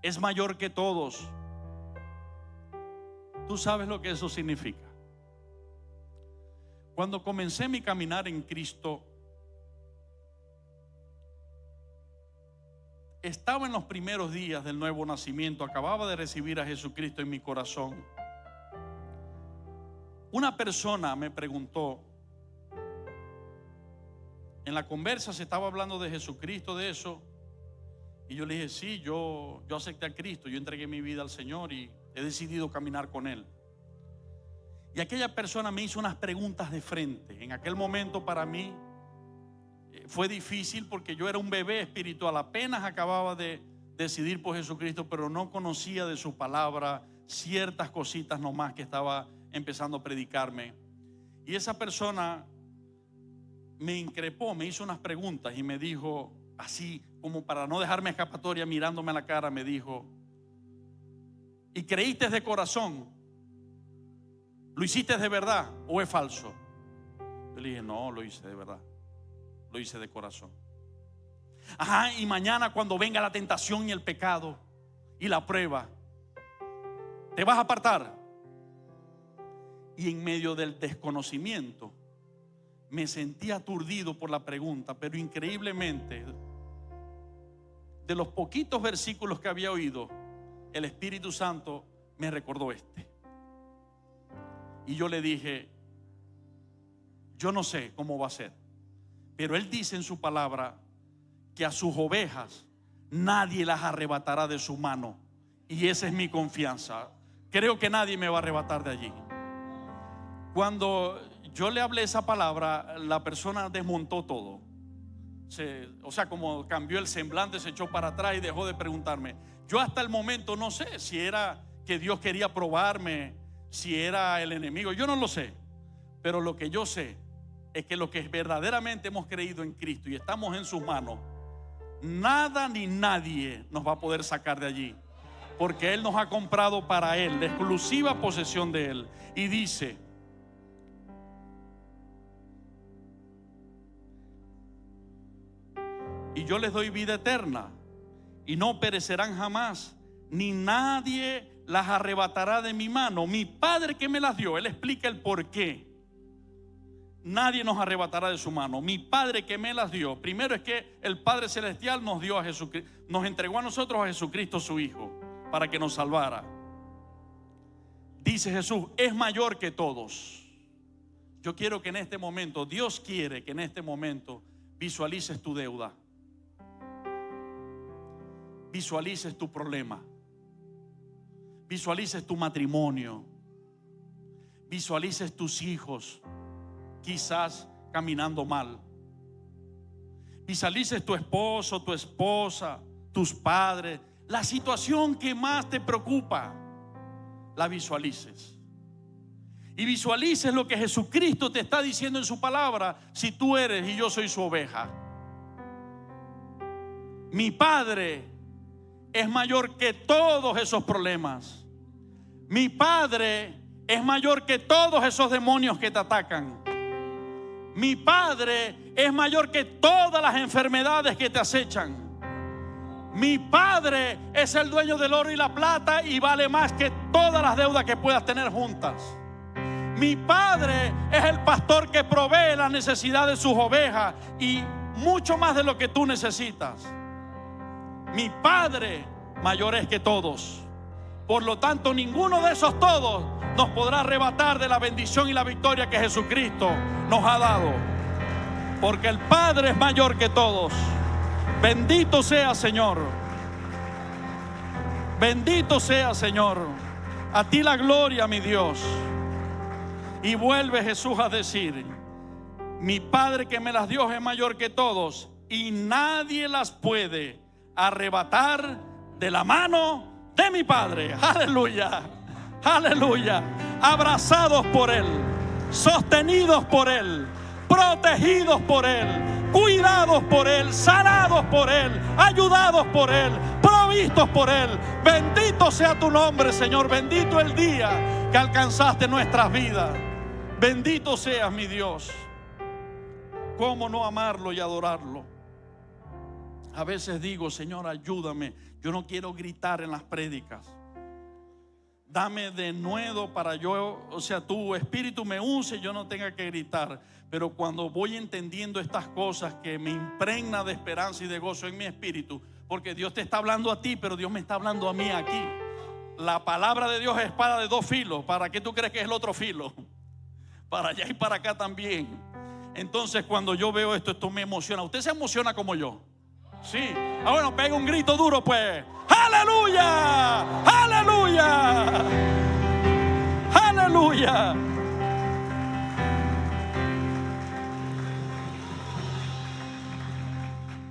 es mayor que todos. ¿Tú sabes lo que eso significa? Cuando comencé mi caminar en Cristo, estaba en los primeros días del nuevo nacimiento, acababa de recibir a Jesucristo en mi corazón. Una persona me preguntó, en la conversa se estaba hablando de Jesucristo, de eso, y yo le dije: sí, yo acepté a Cristo, yo entregué mi vida al Señor y he decidido caminar con Él. Y aquella persona me hizo unas preguntas de frente. En aquel momento para mí fue difícil porque yo era un bebé espiritual, apenas acababa de decidir por Jesucristo, pero no conocía de su palabra ciertas cositas nomás que estaba empezando a predicarme. Y esa persona me increpó, me hizo unas preguntas y me dijo, así como para no dejarme escapatoria, mirándome a la cara, me dijo: ¿y creíste de corazón? ¿Lo hiciste de verdad o es falso? Yo le dije: no, lo hice de verdad, lo hice de corazón. Ajá, y mañana cuando venga la tentación y el pecado y la prueba, ¿te vas a apartar? Y en medio del desconocimiento me sentí aturdido por la pregunta, pero increíblemente, de los poquitos versículos que había oído, el Espíritu Santo me recordó este. Y yo le dije, yo no sé cómo va a ser, pero Él dice en su palabra que a sus ovejas nadie las arrebatará de su mano. Y esa es mi confianza. Creo que nadie me va a arrebatar de allí. Cuando yo le hablé esa palabra, la persona desmontó todo. O sea, como cambió el semblante, se echó para atrás y dejó de preguntarme. Yo hasta el momento no sé si era que Dios quería probarme, si era el enemigo, yo no lo sé. Pero lo que yo sé es que lo que verdaderamente hemos creído en Cristo y estamos en sus manos, nada ni nadie nos va a poder sacar de allí, porque Él nos ha comprado para Él, la exclusiva posesión de Él. Y dice: y yo les doy vida eterna, y no perecerán jamás, ni nadie las arrebatará de mi mano. Mi Padre que me las dio, Él explica el por qué. Nadie nos arrebatará de su mano. Mi Padre que me las dio. Primero es que el Padre Celestial nos dio a Jesucristo, nos entregó a nosotros a Jesucristo su Hijo, para que nos salvara. Dice Jesús, es mayor que todos. Yo quiero que en este momento, Dios quiere que en este momento visualices tu deuda, visualices tu problema, visualices tu matrimonio, visualices tus hijos quizás caminando mal, visualices tu esposo, tu esposa, tus padres, la situación que más te preocupa, la visualices. Y visualices lo que Jesucristo te está diciendo en su palabra. Si tú eres y yo soy su oveja, mi Padre es mayor que todos esos problemas. Mi Padre es mayor que todos esos demonios que te atacan. Mi Padre es mayor que todas las enfermedades que te acechan. Mi Padre es el dueño del oro y la plata y vale más que todas las deudas que puedas tener juntas. Mi Padre es el pastor que provee la necesidad de sus ovejas y mucho más de lo que tú necesitas. Mi Padre mayor es que todos. Por lo tanto, ninguno de esos todos nos podrá arrebatar de la bendición y la victoria que Jesucristo nos ha dado, porque el Padre es mayor que todos. Bendito sea, Señor. Bendito sea, Señor. A ti la gloria, mi Dios. Y vuelve Jesús a decir: mi Padre que me las dio es mayor que todos, y nadie las puede arrebatar de la mano de mi Padre. Aleluya, aleluya. Abrazados por Él, sostenidos por Él, protegidos por Él, cuidados por Él, sanados por Él, ayudados por Él, provistos por Él. Bendito sea tu nombre, Señor. Bendito el día que alcanzaste nuestras vidas. Bendito seas, mi Dios. ¿Cómo no amarlo y adorarlo? A veces digo: Señor, ayúdame. Yo no quiero gritar en las prédicas. Dame de nuevo para yo, o sea, tu espíritu me unce y yo no tenga que gritar. Pero cuando voy entendiendo estas cosas, que me impregna de esperanza y de gozo en mi espíritu, porque Dios te está hablando a ti, pero Dios me está hablando a mí aquí. La palabra de Dios es espada de dos filos. ¿Para qué tú crees que es el otro filo? Para allá y para acá también. Entonces, cuando yo veo esto me emociona. ¿Usted se emociona como yo? Sí. Ah, bueno, pega un grito duro, pues. ¡Aleluya! ¡Aleluya! ¡Aleluya!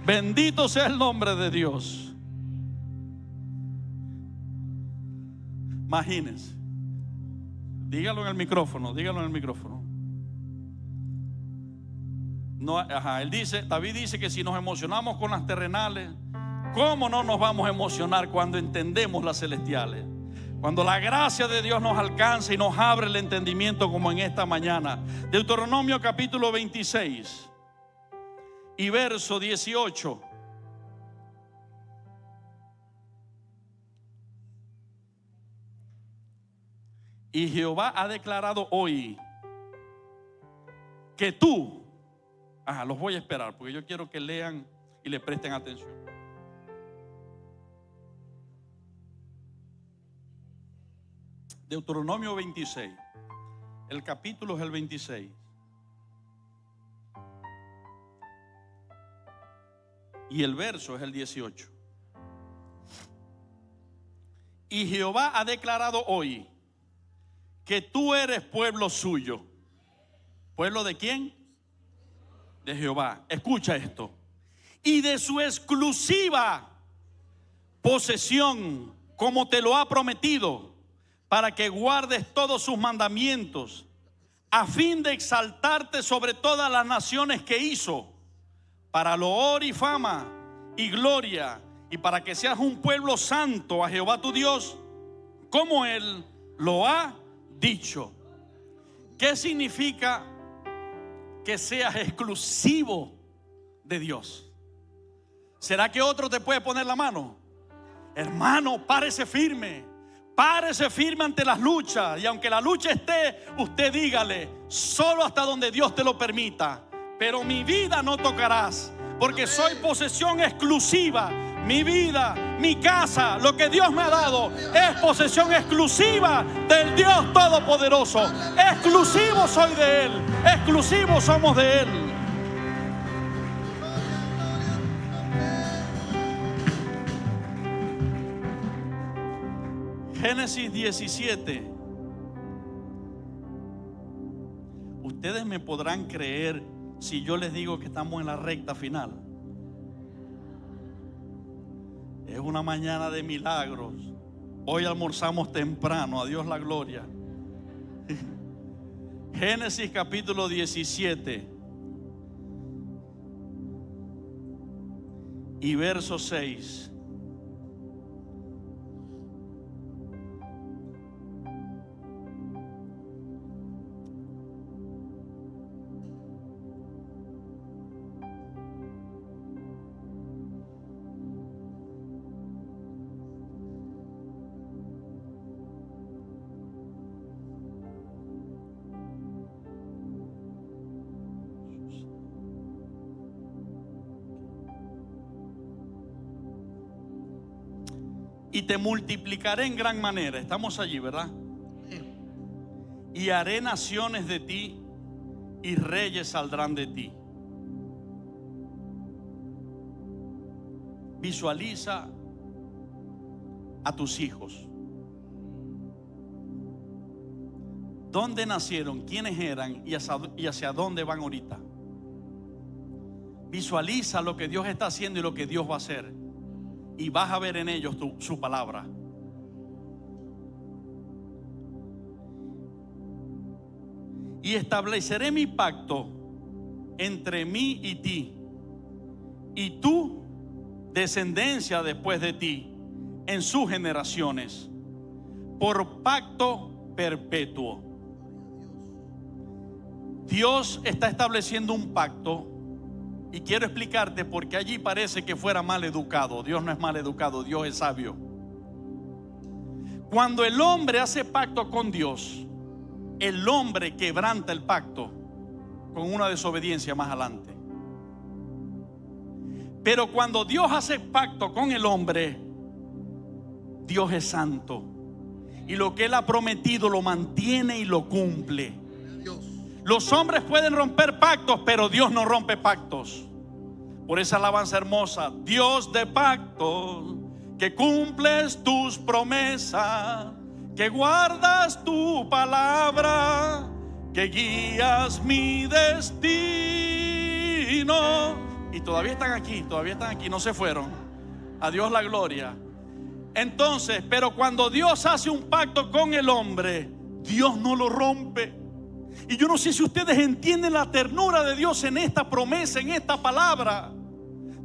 Bendito sea el nombre de Dios. Imagínense. Dígalo en el micrófono, dígalo en el micrófono. No, David dice que si nos emocionamos con las terrenales, ¿cómo no nos vamos a emocionar cuando entendemos las celestiales? Cuando la gracia de Dios nos alcanza y nos abre el entendimiento, como en esta mañana. Deuteronomio capítulo 26 y verso 18. Y Jehová ha declarado hoy que tú Los voy a esperar porque yo quiero que lean y le presten atención. Deuteronomio 26. El capítulo es el 26. Y el verso es el 18. Y Jehová ha declarado hoy que tú eres pueblo suyo. ¿Pueblo de quién? De Jehová. Escucha esto. Y de su exclusiva posesión, como te lo ha prometido, para que guardes todos sus mandamientos, a fin de exaltarte sobre todas las naciones que hizo, para loor y fama y gloria, y para que seas un pueblo santo a Jehová tu Dios, como Él lo ha dicho. ¿Qué significa que seas exclusivo de Dios? ¿Será que otro te puede poner la mano? Hermano, párese firme. Párese firme ante las luchas. Y aunque la lucha esté, usted dígale: solo hasta donde Dios te lo permita. Pero mi vida no tocarás, porque soy posesión exclusiva. Mi vida, mi casa, lo que Dios me ha dado es posesión exclusiva del Dios Todopoderoso. Exclusivo soy de Él. Exclusivos somos de Él. Génesis 17. Ustedes me podrán creer si yo les digo que estamos en la recta final. Es una mañana de milagros. Hoy almorzamos temprano, a Dios la gloria. Génesis capítulo 17 y verso 6. Y te multiplicaré en gran manera. Estamos allí, ¿verdad? Y haré naciones de ti, y reyes saldrán de ti. Visualiza a tus hijos. ¿Dónde nacieron? ¿Quiénes eran? Y hacia dónde van ahorita. Visualiza lo que Dios está haciendo y lo que Dios va a hacer. Y vas a ver en ellos su palabra. Y estableceré mi pacto entre mí y ti, y tu descendencia después de ti, en sus generaciones, por pacto perpetuo. Dios está estableciendo un pacto. Y quiero explicarte porque allí parece que fuera mal educado. Dios no es mal educado, Dios es sabio. Cuando el hombre hace pacto con Dios, el hombre quebranta el pacto con una desobediencia más adelante. Pero cuando Dios hace pacto con el hombre, Dios es santo. Y lo que Él ha prometido lo mantiene y lo cumple. Los hombres pueden romper pactos, pero Dios no rompe pactos. Por esa alabanza hermosa: Dios de pactos, que cumples tus promesas, que guardas tu palabra, que guías mi destino. Y todavía están aquí, no se fueron. A Dios la gloria. Entonces, pero cuando Dios hace un pacto con el hombre, Dios no lo rompe. Y yo no sé si ustedes entienden la ternura de Dios en esta promesa, en esta palabra.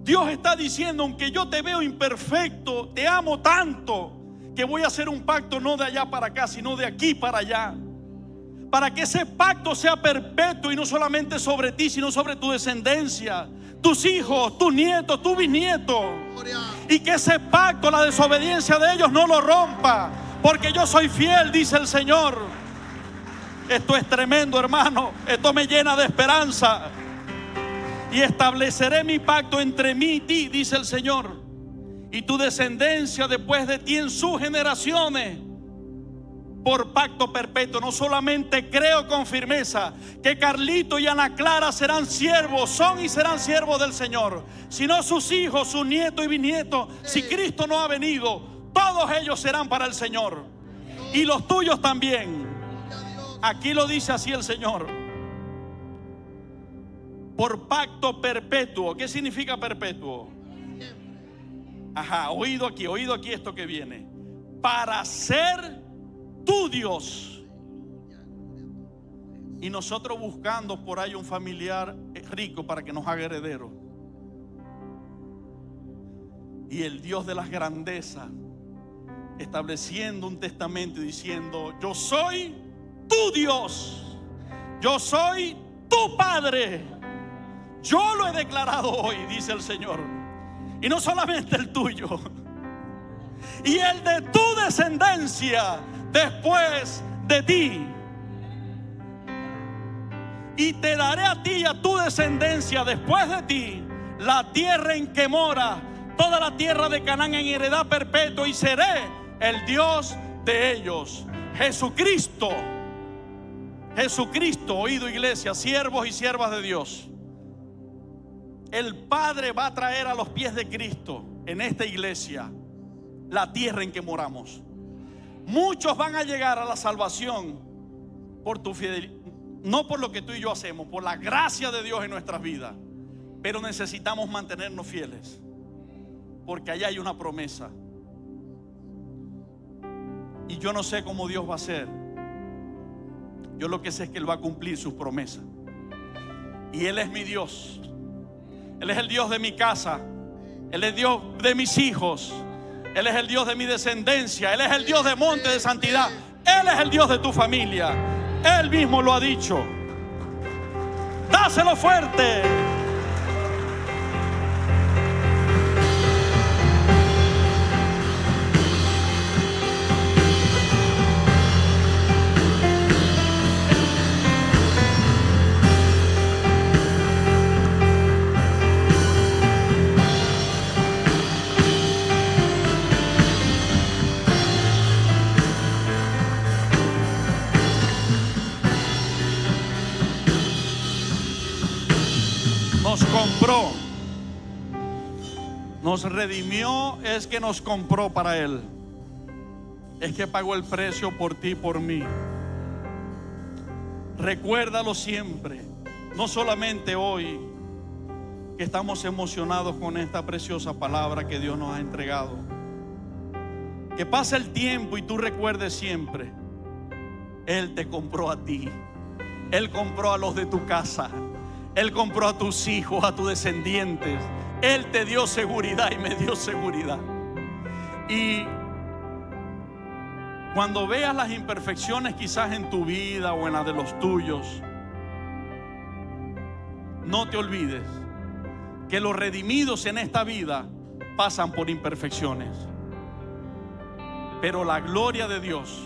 Dios está diciendo: aunque yo te veo imperfecto, te amo tanto que voy a hacer un pacto no de allá para acá, sino de aquí para allá, para que ese pacto sea perpetuo y no solamente sobre ti, sino sobre tu descendencia, tus hijos, tus nietos, tus bisnietos. Y que ese pacto, la desobediencia de ellos no lo rompa, porque yo soy fiel, dice el Señor. Esto es tremendo, hermano. Esto me llena de esperanza. y estableceré mi pacto entre mí y ti, dice el Señor, y tu descendencia después de ti en sus generaciones, por pacto perpetuo. No solamente creo con firmeza que Carlito y Ana Clara serán siervos, son y serán siervos del Señor, sino sus hijos, sus nietos y bisnietos, si Cristo no ha venido, todos ellos serán para el Señor, y los tuyos también. Aquí lo dice así el Señor: por pacto perpetuo. ¿Qué significa perpetuo? Ajá, oído aquí esto que viene: para ser tu Dios. Y nosotros buscando por ahí un familiar rico para que nos haga heredero, y el Dios de las grandezas estableciendo un testamento y diciendo: yo soy tu Dios, yo soy tu Padre, yo lo he declarado hoy, dice el Señor. Y no solamente el tuyo, y el de tu descendencia después de ti. Y te daré a ti y a tu descendencia después de ti la tierra en que mora, toda la tierra de Canaán en heredad perpetua, y seré el Dios de ellos. Jesucristo, oído iglesia, siervos y siervas de Dios, el Padre va a traer a los pies de Cristo en esta iglesia la tierra en que moramos. Muchos van a llegar a la salvación por tu fidelidad, no por lo que tú y yo hacemos, por la gracia de Dios en nuestras vidas. Pero necesitamos mantenernos fieles, porque allá hay una promesa. Y yo no sé cómo Dios va a hacer. Yo lo que sé es que Él va a cumplir sus promesas. Y Él es mi Dios. Él es el Dios de mi casa. Él es el Dios de mis hijos. Él es el Dios de mi descendencia. Él es el Dios de monte de santidad. Él es el Dios de tu familia. Él mismo lo ha dicho. Dáselo fuerte. Nos compró, nos redimió. Es que nos compró para Él, es que pagó el precio por ti y por mí. Recuérdalo siempre, no solamente hoy que estamos emocionados con esta preciosa palabra que Dios nos ha entregado. Que pase el tiempo y tú recuerdes siempre: Él te compró a ti, Él compró a los de tu casa, Él compró a tus hijos, a tus descendientes. Él te dio seguridad y me dio seguridad. Y cuando veas las imperfecciones quizás en tu vida o en la de los tuyos, no te olvides que los redimidos en esta vida pasan por imperfecciones. Pero la gloria de Dios,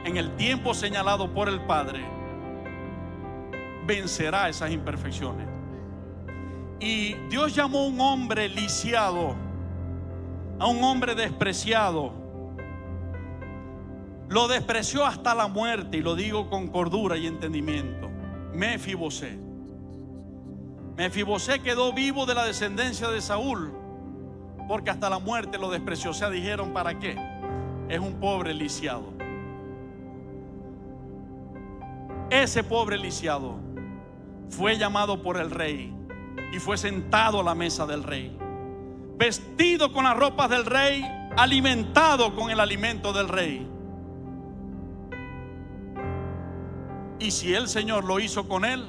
en el tiempo señalado por el Padre, vencerá esas imperfecciones. Y Dios llamó a un hombre lisiado, a un hombre despreciado. Lo despreció hasta la muerte, y lo digo con cordura y entendimiento: Mefibosé. Mefibosé quedó vivo de la descendencia de Saúl, porque hasta la muerte lo despreció. O sea, dijeron: ¿para qué? Es un pobre lisiado. Ese pobre lisiado fue llamado por el rey y fue sentado a la mesa del rey, vestido con las ropas del rey, alimentado con el alimento del rey. Y si el Señor lo hizo con él,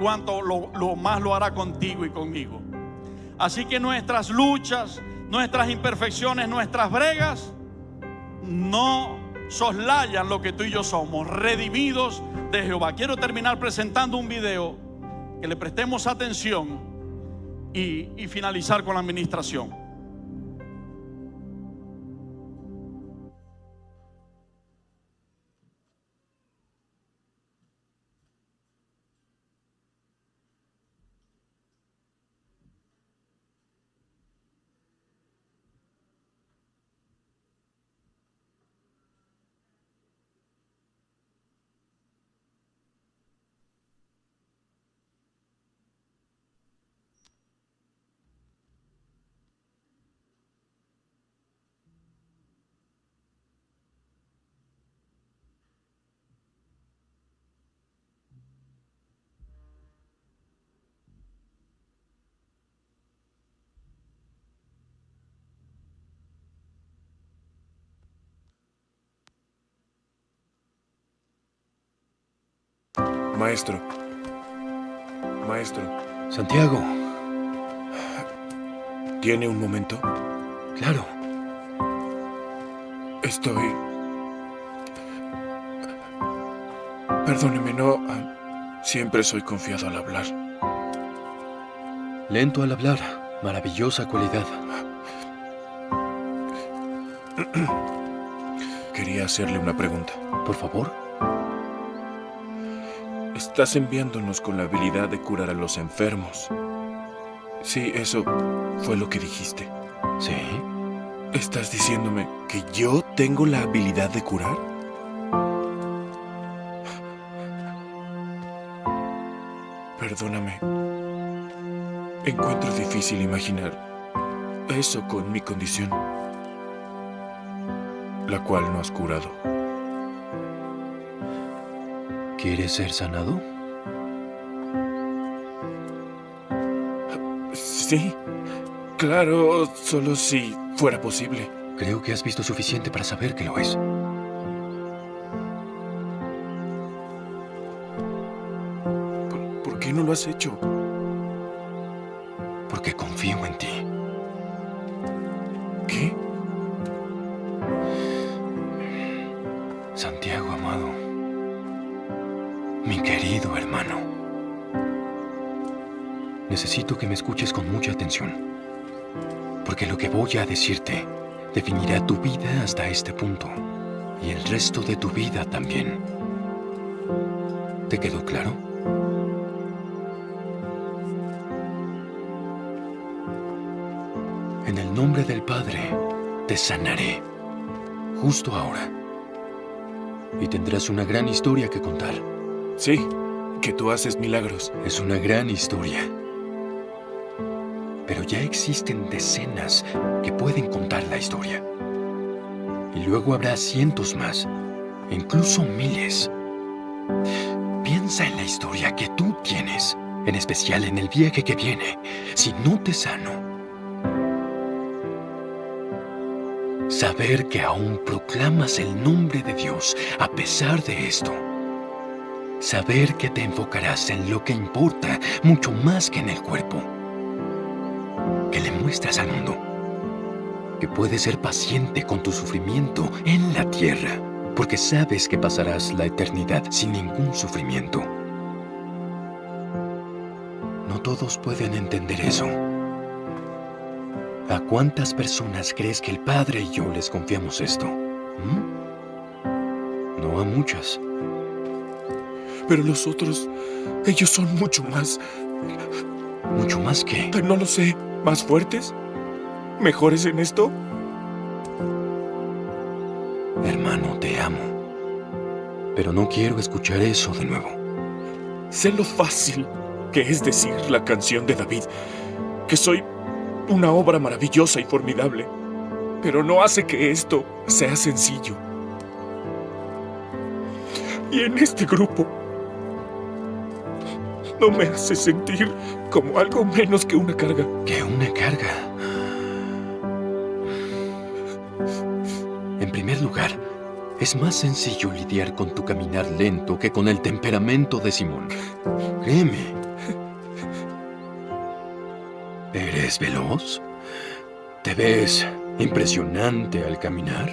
cuánto lo más lo hará contigo y conmigo. Así que nuestras luchas, nuestras imperfecciones, nuestras bregas no soslayan lo que tú y yo somos, redimidos de Jehová. Quiero terminar presentando un video, que le prestemos atención y finalizar con la administración. Maestro. Maestro. Santiago. ¿Tiene un momento? Claro. Estoy... Perdóneme, no... siempre soy confiado al hablar. Lento al hablar. Maravillosa cualidad. Quería hacerle una pregunta. Por favor. Estás enviándonos con la habilidad de curar a los enfermos. Sí, eso fue lo que dijiste. ¿Sí? ¿Estás diciéndome que yo tengo la habilidad de curar? Perdóname. Encuentro difícil imaginar eso con mi condición, la cual no has curado. ¿Quieres ser sanado? Sí, claro, solo si fuera posible. Creo que has visto suficiente para saber que lo es. ¿Por qué no lo has hecho? Porque confío en ti. ¿Qué? Santiago, amado. Mi querido hermano. Necesito que me escuches con mucha atención. Porque lo que voy a decirte definirá tu vida hasta este punto. Y el resto de tu vida también. ¿Te quedó claro? En el nombre del Padre, te sanaré. Justo ahora. Y tendrás una gran historia que contar. Sí, que tú haces milagros. Es una gran historia. Pero ya existen decenas que pueden contar la historia. Y luego habrá cientos más, incluso miles. Piensa en la historia que tú tienes, en especial en el viaje que viene. Si no te sano, saber que aún proclamas el nombre de Dios a pesar de esto. Saber que te enfocarás en lo que importa mucho más que en el cuerpo. Que le muestras al mundo que puedes ser paciente con tu sufrimiento en la tierra, porque sabes que pasarás la eternidad sin ningún sufrimiento. No todos pueden entender eso. ¿A cuántas personas crees que el Padre y yo les confiamos esto? No a muchas. Pero los otros, ellos son mucho más... ¿Mucho más qué? No lo sé. ¿Más fuertes? ¿Mejores en esto? Hermano, te amo. Pero no quiero escuchar eso de nuevo. Sé lo fácil que es decir la canción de David, que soy una obra maravillosa y formidable, pero no hace que esto sea sencillo. Y en este grupo no me hace sentir como algo menos que una carga. ¿Que una carga? En primer lugar, es más sencillo lidiar con tu caminar lento que con el temperamento de Simón. Créeme. ¿Eres veloz? ¿Te ves impresionante al caminar?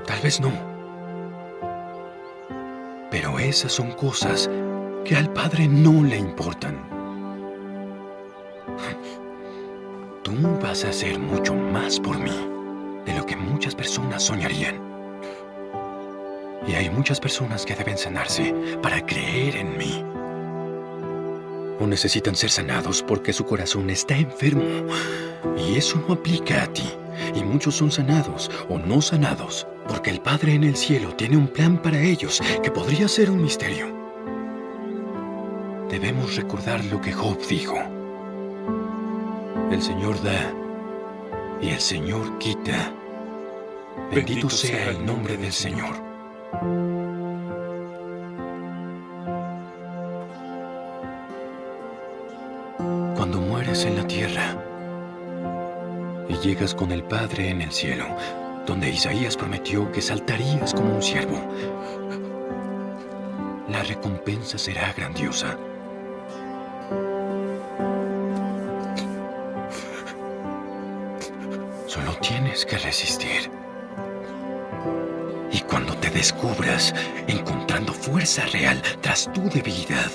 Tal vez no. Pero esas son cosas que al Padre no le importan. Tú vas a hacer mucho más por mí de lo que muchas personas soñarían. Y hay muchas personas que deben sanarse para creer en mí. O necesitan ser sanados porque su corazón está enfermo. Y eso no aplica a ti. Y muchos son sanados o no sanados porque el Padre en el cielo tiene un plan para ellos que podría ser un misterio. Debemos recordar lo que Job dijo. El Señor da y el Señor quita. Bendito sea el nombre del Señor. Cuando mueres en la tierra y llegas con el Padre en el cielo, donde Isaías prometió que saltarías como un ciervo, la la recompensa será grandiosa. Solo tienes que resistir. Y cuando te descubras encontrando fuerza real tras tu debilidad,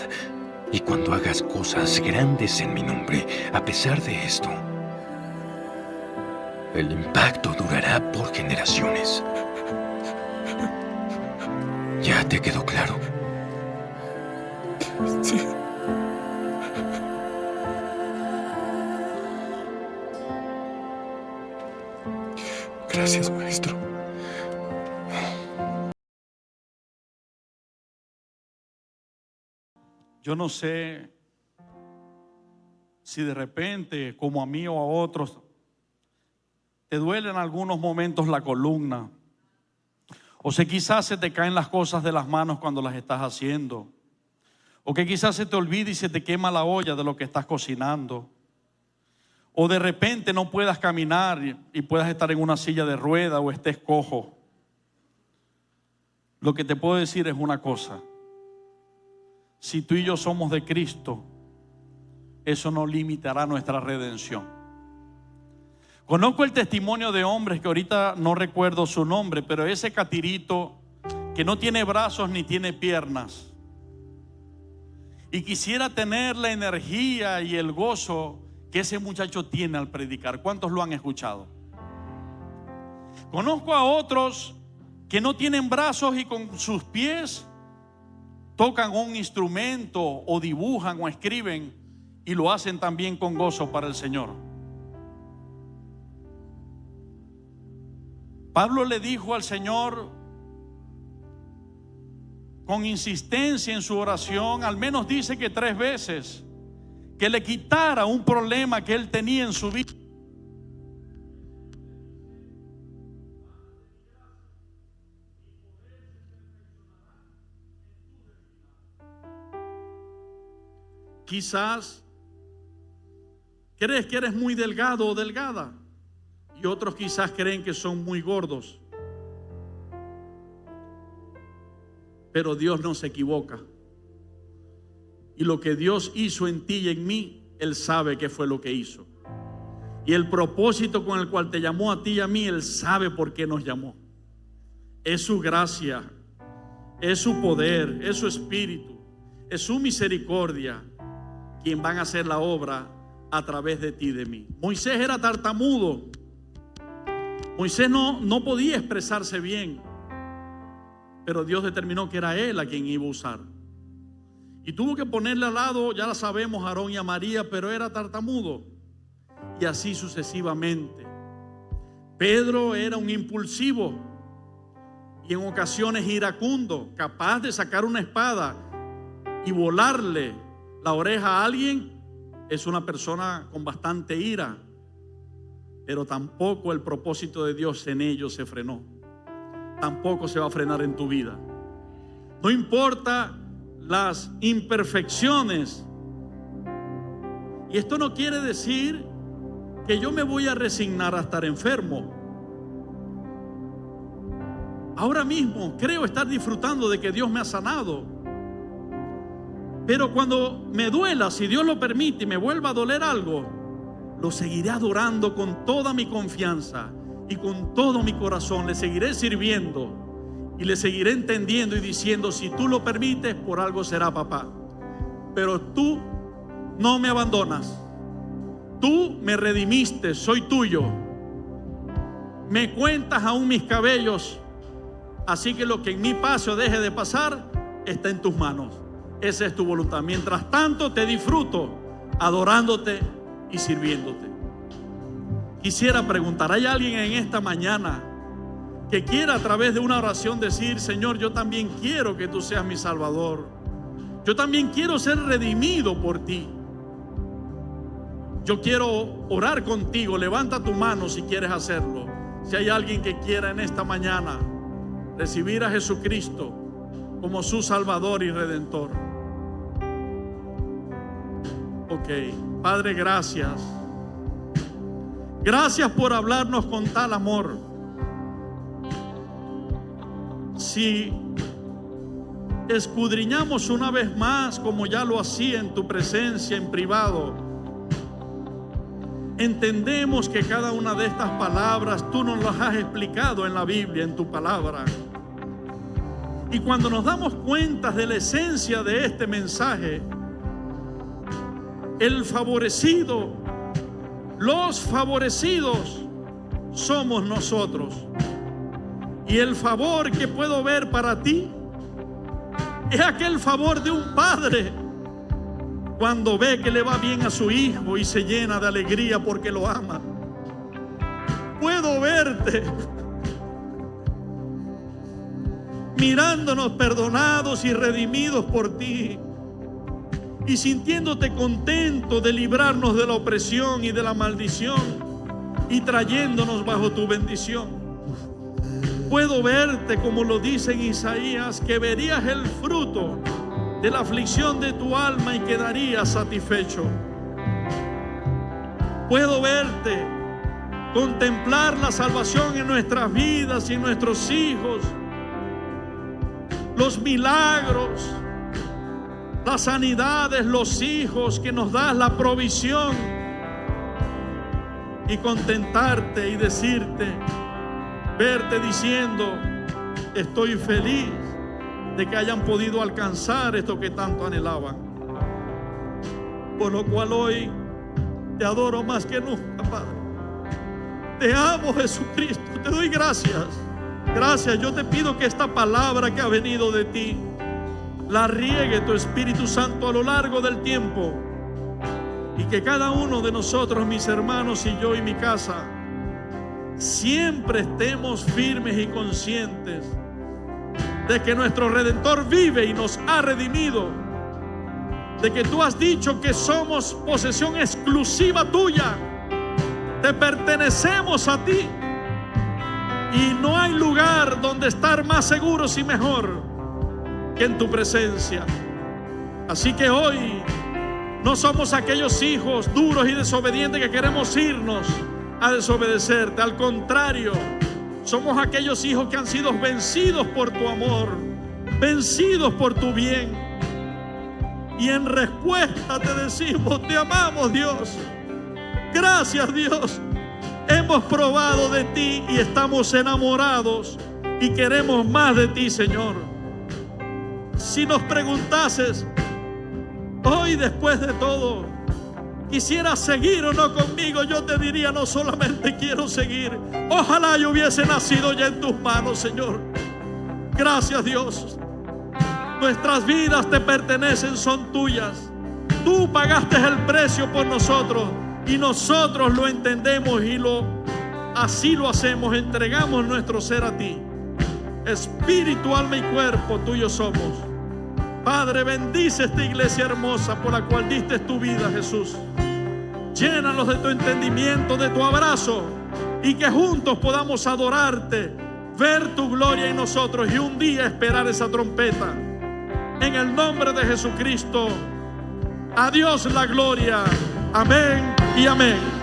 y cuando hagas cosas grandes en mi nombre, a pesar de esto, el impacto durará por generaciones. ¿Ya te quedó claro? Sí. Gracias, maestro. Yo no sé si de repente, como a mí o a otros, te duele en algunos momentos la columna, o si quizás se te caen las cosas de las manos cuando las estás haciendo, o que quizás se te olvide y se te quema la olla de lo que estás cocinando, o de repente no puedas caminar y puedas estar en una silla de rueda o estés cojo. Lo que te puedo decir es una cosa: si tú y yo somos de Cristo, eso no limitará nuestra redención. Conozco el testimonio de hombres que ahorita no recuerdo su nombre, pero ese catirito que no tiene brazos ni tiene piernas y quisiera tener la energía y el gozo que ese muchacho tiene al predicar. ¿Cuántos lo han escuchado? Conozco a otros que no tienen brazos y con sus pies tocan un instrumento o dibujan o escriben y lo hacen también con gozo para el Señor. Pablo le dijo al Señor con insistencia en su oración, al menos dice que 3 veces, que le quitara un problema que él tenía en su vida. Quizás crees que eres muy delgado o delgada, y otros quizás creen que son muy gordos. Pero Dios no se equivoca. Y lo que Dios hizo en ti y en mí, Él sabe qué fue lo que hizo. Y el propósito con el cual te llamó a ti y a mí, Él sabe por qué nos llamó. Es su gracia, es su poder, es su espíritu, es su misericordia quien van a hacer la obra a través de ti y de mí. Moisés era tartamudo. Moisés no podía expresarse bien, pero Dios determinó que era él a quien iba a usar. Y tuvo que ponerle al lado, ya lo sabemos, a Aarón y a María, pero era tartamudo. Y así sucesivamente. Pedro era un impulsivo y en ocasiones iracundo, capaz de sacar una espada y volarle la oreja a alguien. Es una persona con bastante ira. Pero tampoco el propósito de Dios en ellos se frenó. Tampoco se va a frenar en tu vida. No importa las imperfecciones. Y esto no quiere decir que yo me voy a resignar a estar enfermo. Ahora mismo creo estar disfrutando de que Dios me ha sanado. Pero cuando me duela, si Dios lo permite y me vuelva a doler algo, lo seguiré adorando con toda mi confianza y con todo mi corazón. Le seguiré sirviendo y le seguiré entendiendo y diciendo: si tú lo permites, por algo será, papá. Pero tú no me abandonas. Tú me redimiste, soy tuyo. Me cuentas aún mis cabellos. Así que lo que en mí pase o deje de pasar está en tus manos. Esa es tu voluntad. Mientras tanto te disfruto adorándote y sirviéndote. Quisiera preguntar: ¿hay alguien en esta mañana que quiera a través de una oración decir: Señor, yo también quiero que tú seas mi Salvador? Yo también quiero ser redimido por ti. Yo quiero orar contigo. Levanta tu mano si quieres hacerlo. Si hay alguien que quiera en esta mañana recibir a Jesucristo como su Salvador y Redentor. Ok, Padre, gracias. Gracias por hablarnos con tal amor. Si escudriñamos una vez más, como ya lo hacía en tu presencia en privado. Entendemos que cada una de estas palabras tú nos las has explicado en la Biblia, en tu palabra. Y cuando nos damos cuenta de la esencia de este mensaje, el favorecido, los favorecidos somos nosotros. Y el favor que puedo ver para ti es aquel favor de un padre cuando ve que le va bien a su hijo y se llena de alegría porque lo ama. Puedo verte mirándonos perdonados y redimidos por ti y sintiéndote contento de librarnos de la opresión y de la maldición y trayéndonos bajo tu bendición. Puedo verte, como lo dice en Isaías, que verías el fruto de la aflicción de tu alma y quedarías satisfecho. Puedo verte contemplar la salvación en nuestras vidas y en nuestros hijos, los milagros, las sanidades, los hijos que nos das, la provisión, y contentarte y decirte, verte diciendo, estoy feliz de que hayan podido alcanzar esto que tanto anhelaban. Por lo cual hoy te adoro más que nunca, Padre. Te amo, Jesucristo, te doy gracias. Gracias, yo te pido que esta palabra que ha venido de ti la riegue tu Espíritu Santo a lo largo del tiempo, y que cada uno de nosotros, mis hermanos y yo y mi casa, siempre estemos firmes y conscientes de que nuestro Redentor vive y nos ha redimido, de que tú has dicho que somos posesión exclusiva tuya, te pertenecemos a ti y no hay lugar donde estar más seguros y mejor que en tu presencia. Así que hoy no somos aquellos hijos duros y desobedientes que queremos irnos a desobedecerte. Al contrario, somos aquellos hijos que han sido vencidos por tu amor, vencidos por tu bien. Y en respuesta te decimos, te amamos, Dios. Gracias, Dios. Hemos probado de ti y estamos enamorados y queremos más de ti, Señor. Si nos preguntases hoy, después de todo, quisieras seguir o no conmigo, yo te diría, no solamente quiero seguir, ojalá yo hubiese nacido ya en tus manos, Señor. Gracias, Dios. Nuestras vidas te pertenecen, son tuyas. Tú pagaste el precio por nosotros y nosotros lo entendemos y así lo hacemos. Entregamos nuestro ser a ti. Espíritu, alma y cuerpo tuyo somos. Padre, bendice esta iglesia hermosa por la cual diste tu vida, Jesús. Llénalos de tu entendimiento, de tu abrazo, y que juntos podamos adorarte, ver tu gloria en nosotros y un día esperar esa trompeta. En el nombre de Jesucristo, a Dios la gloria. Amén y amén.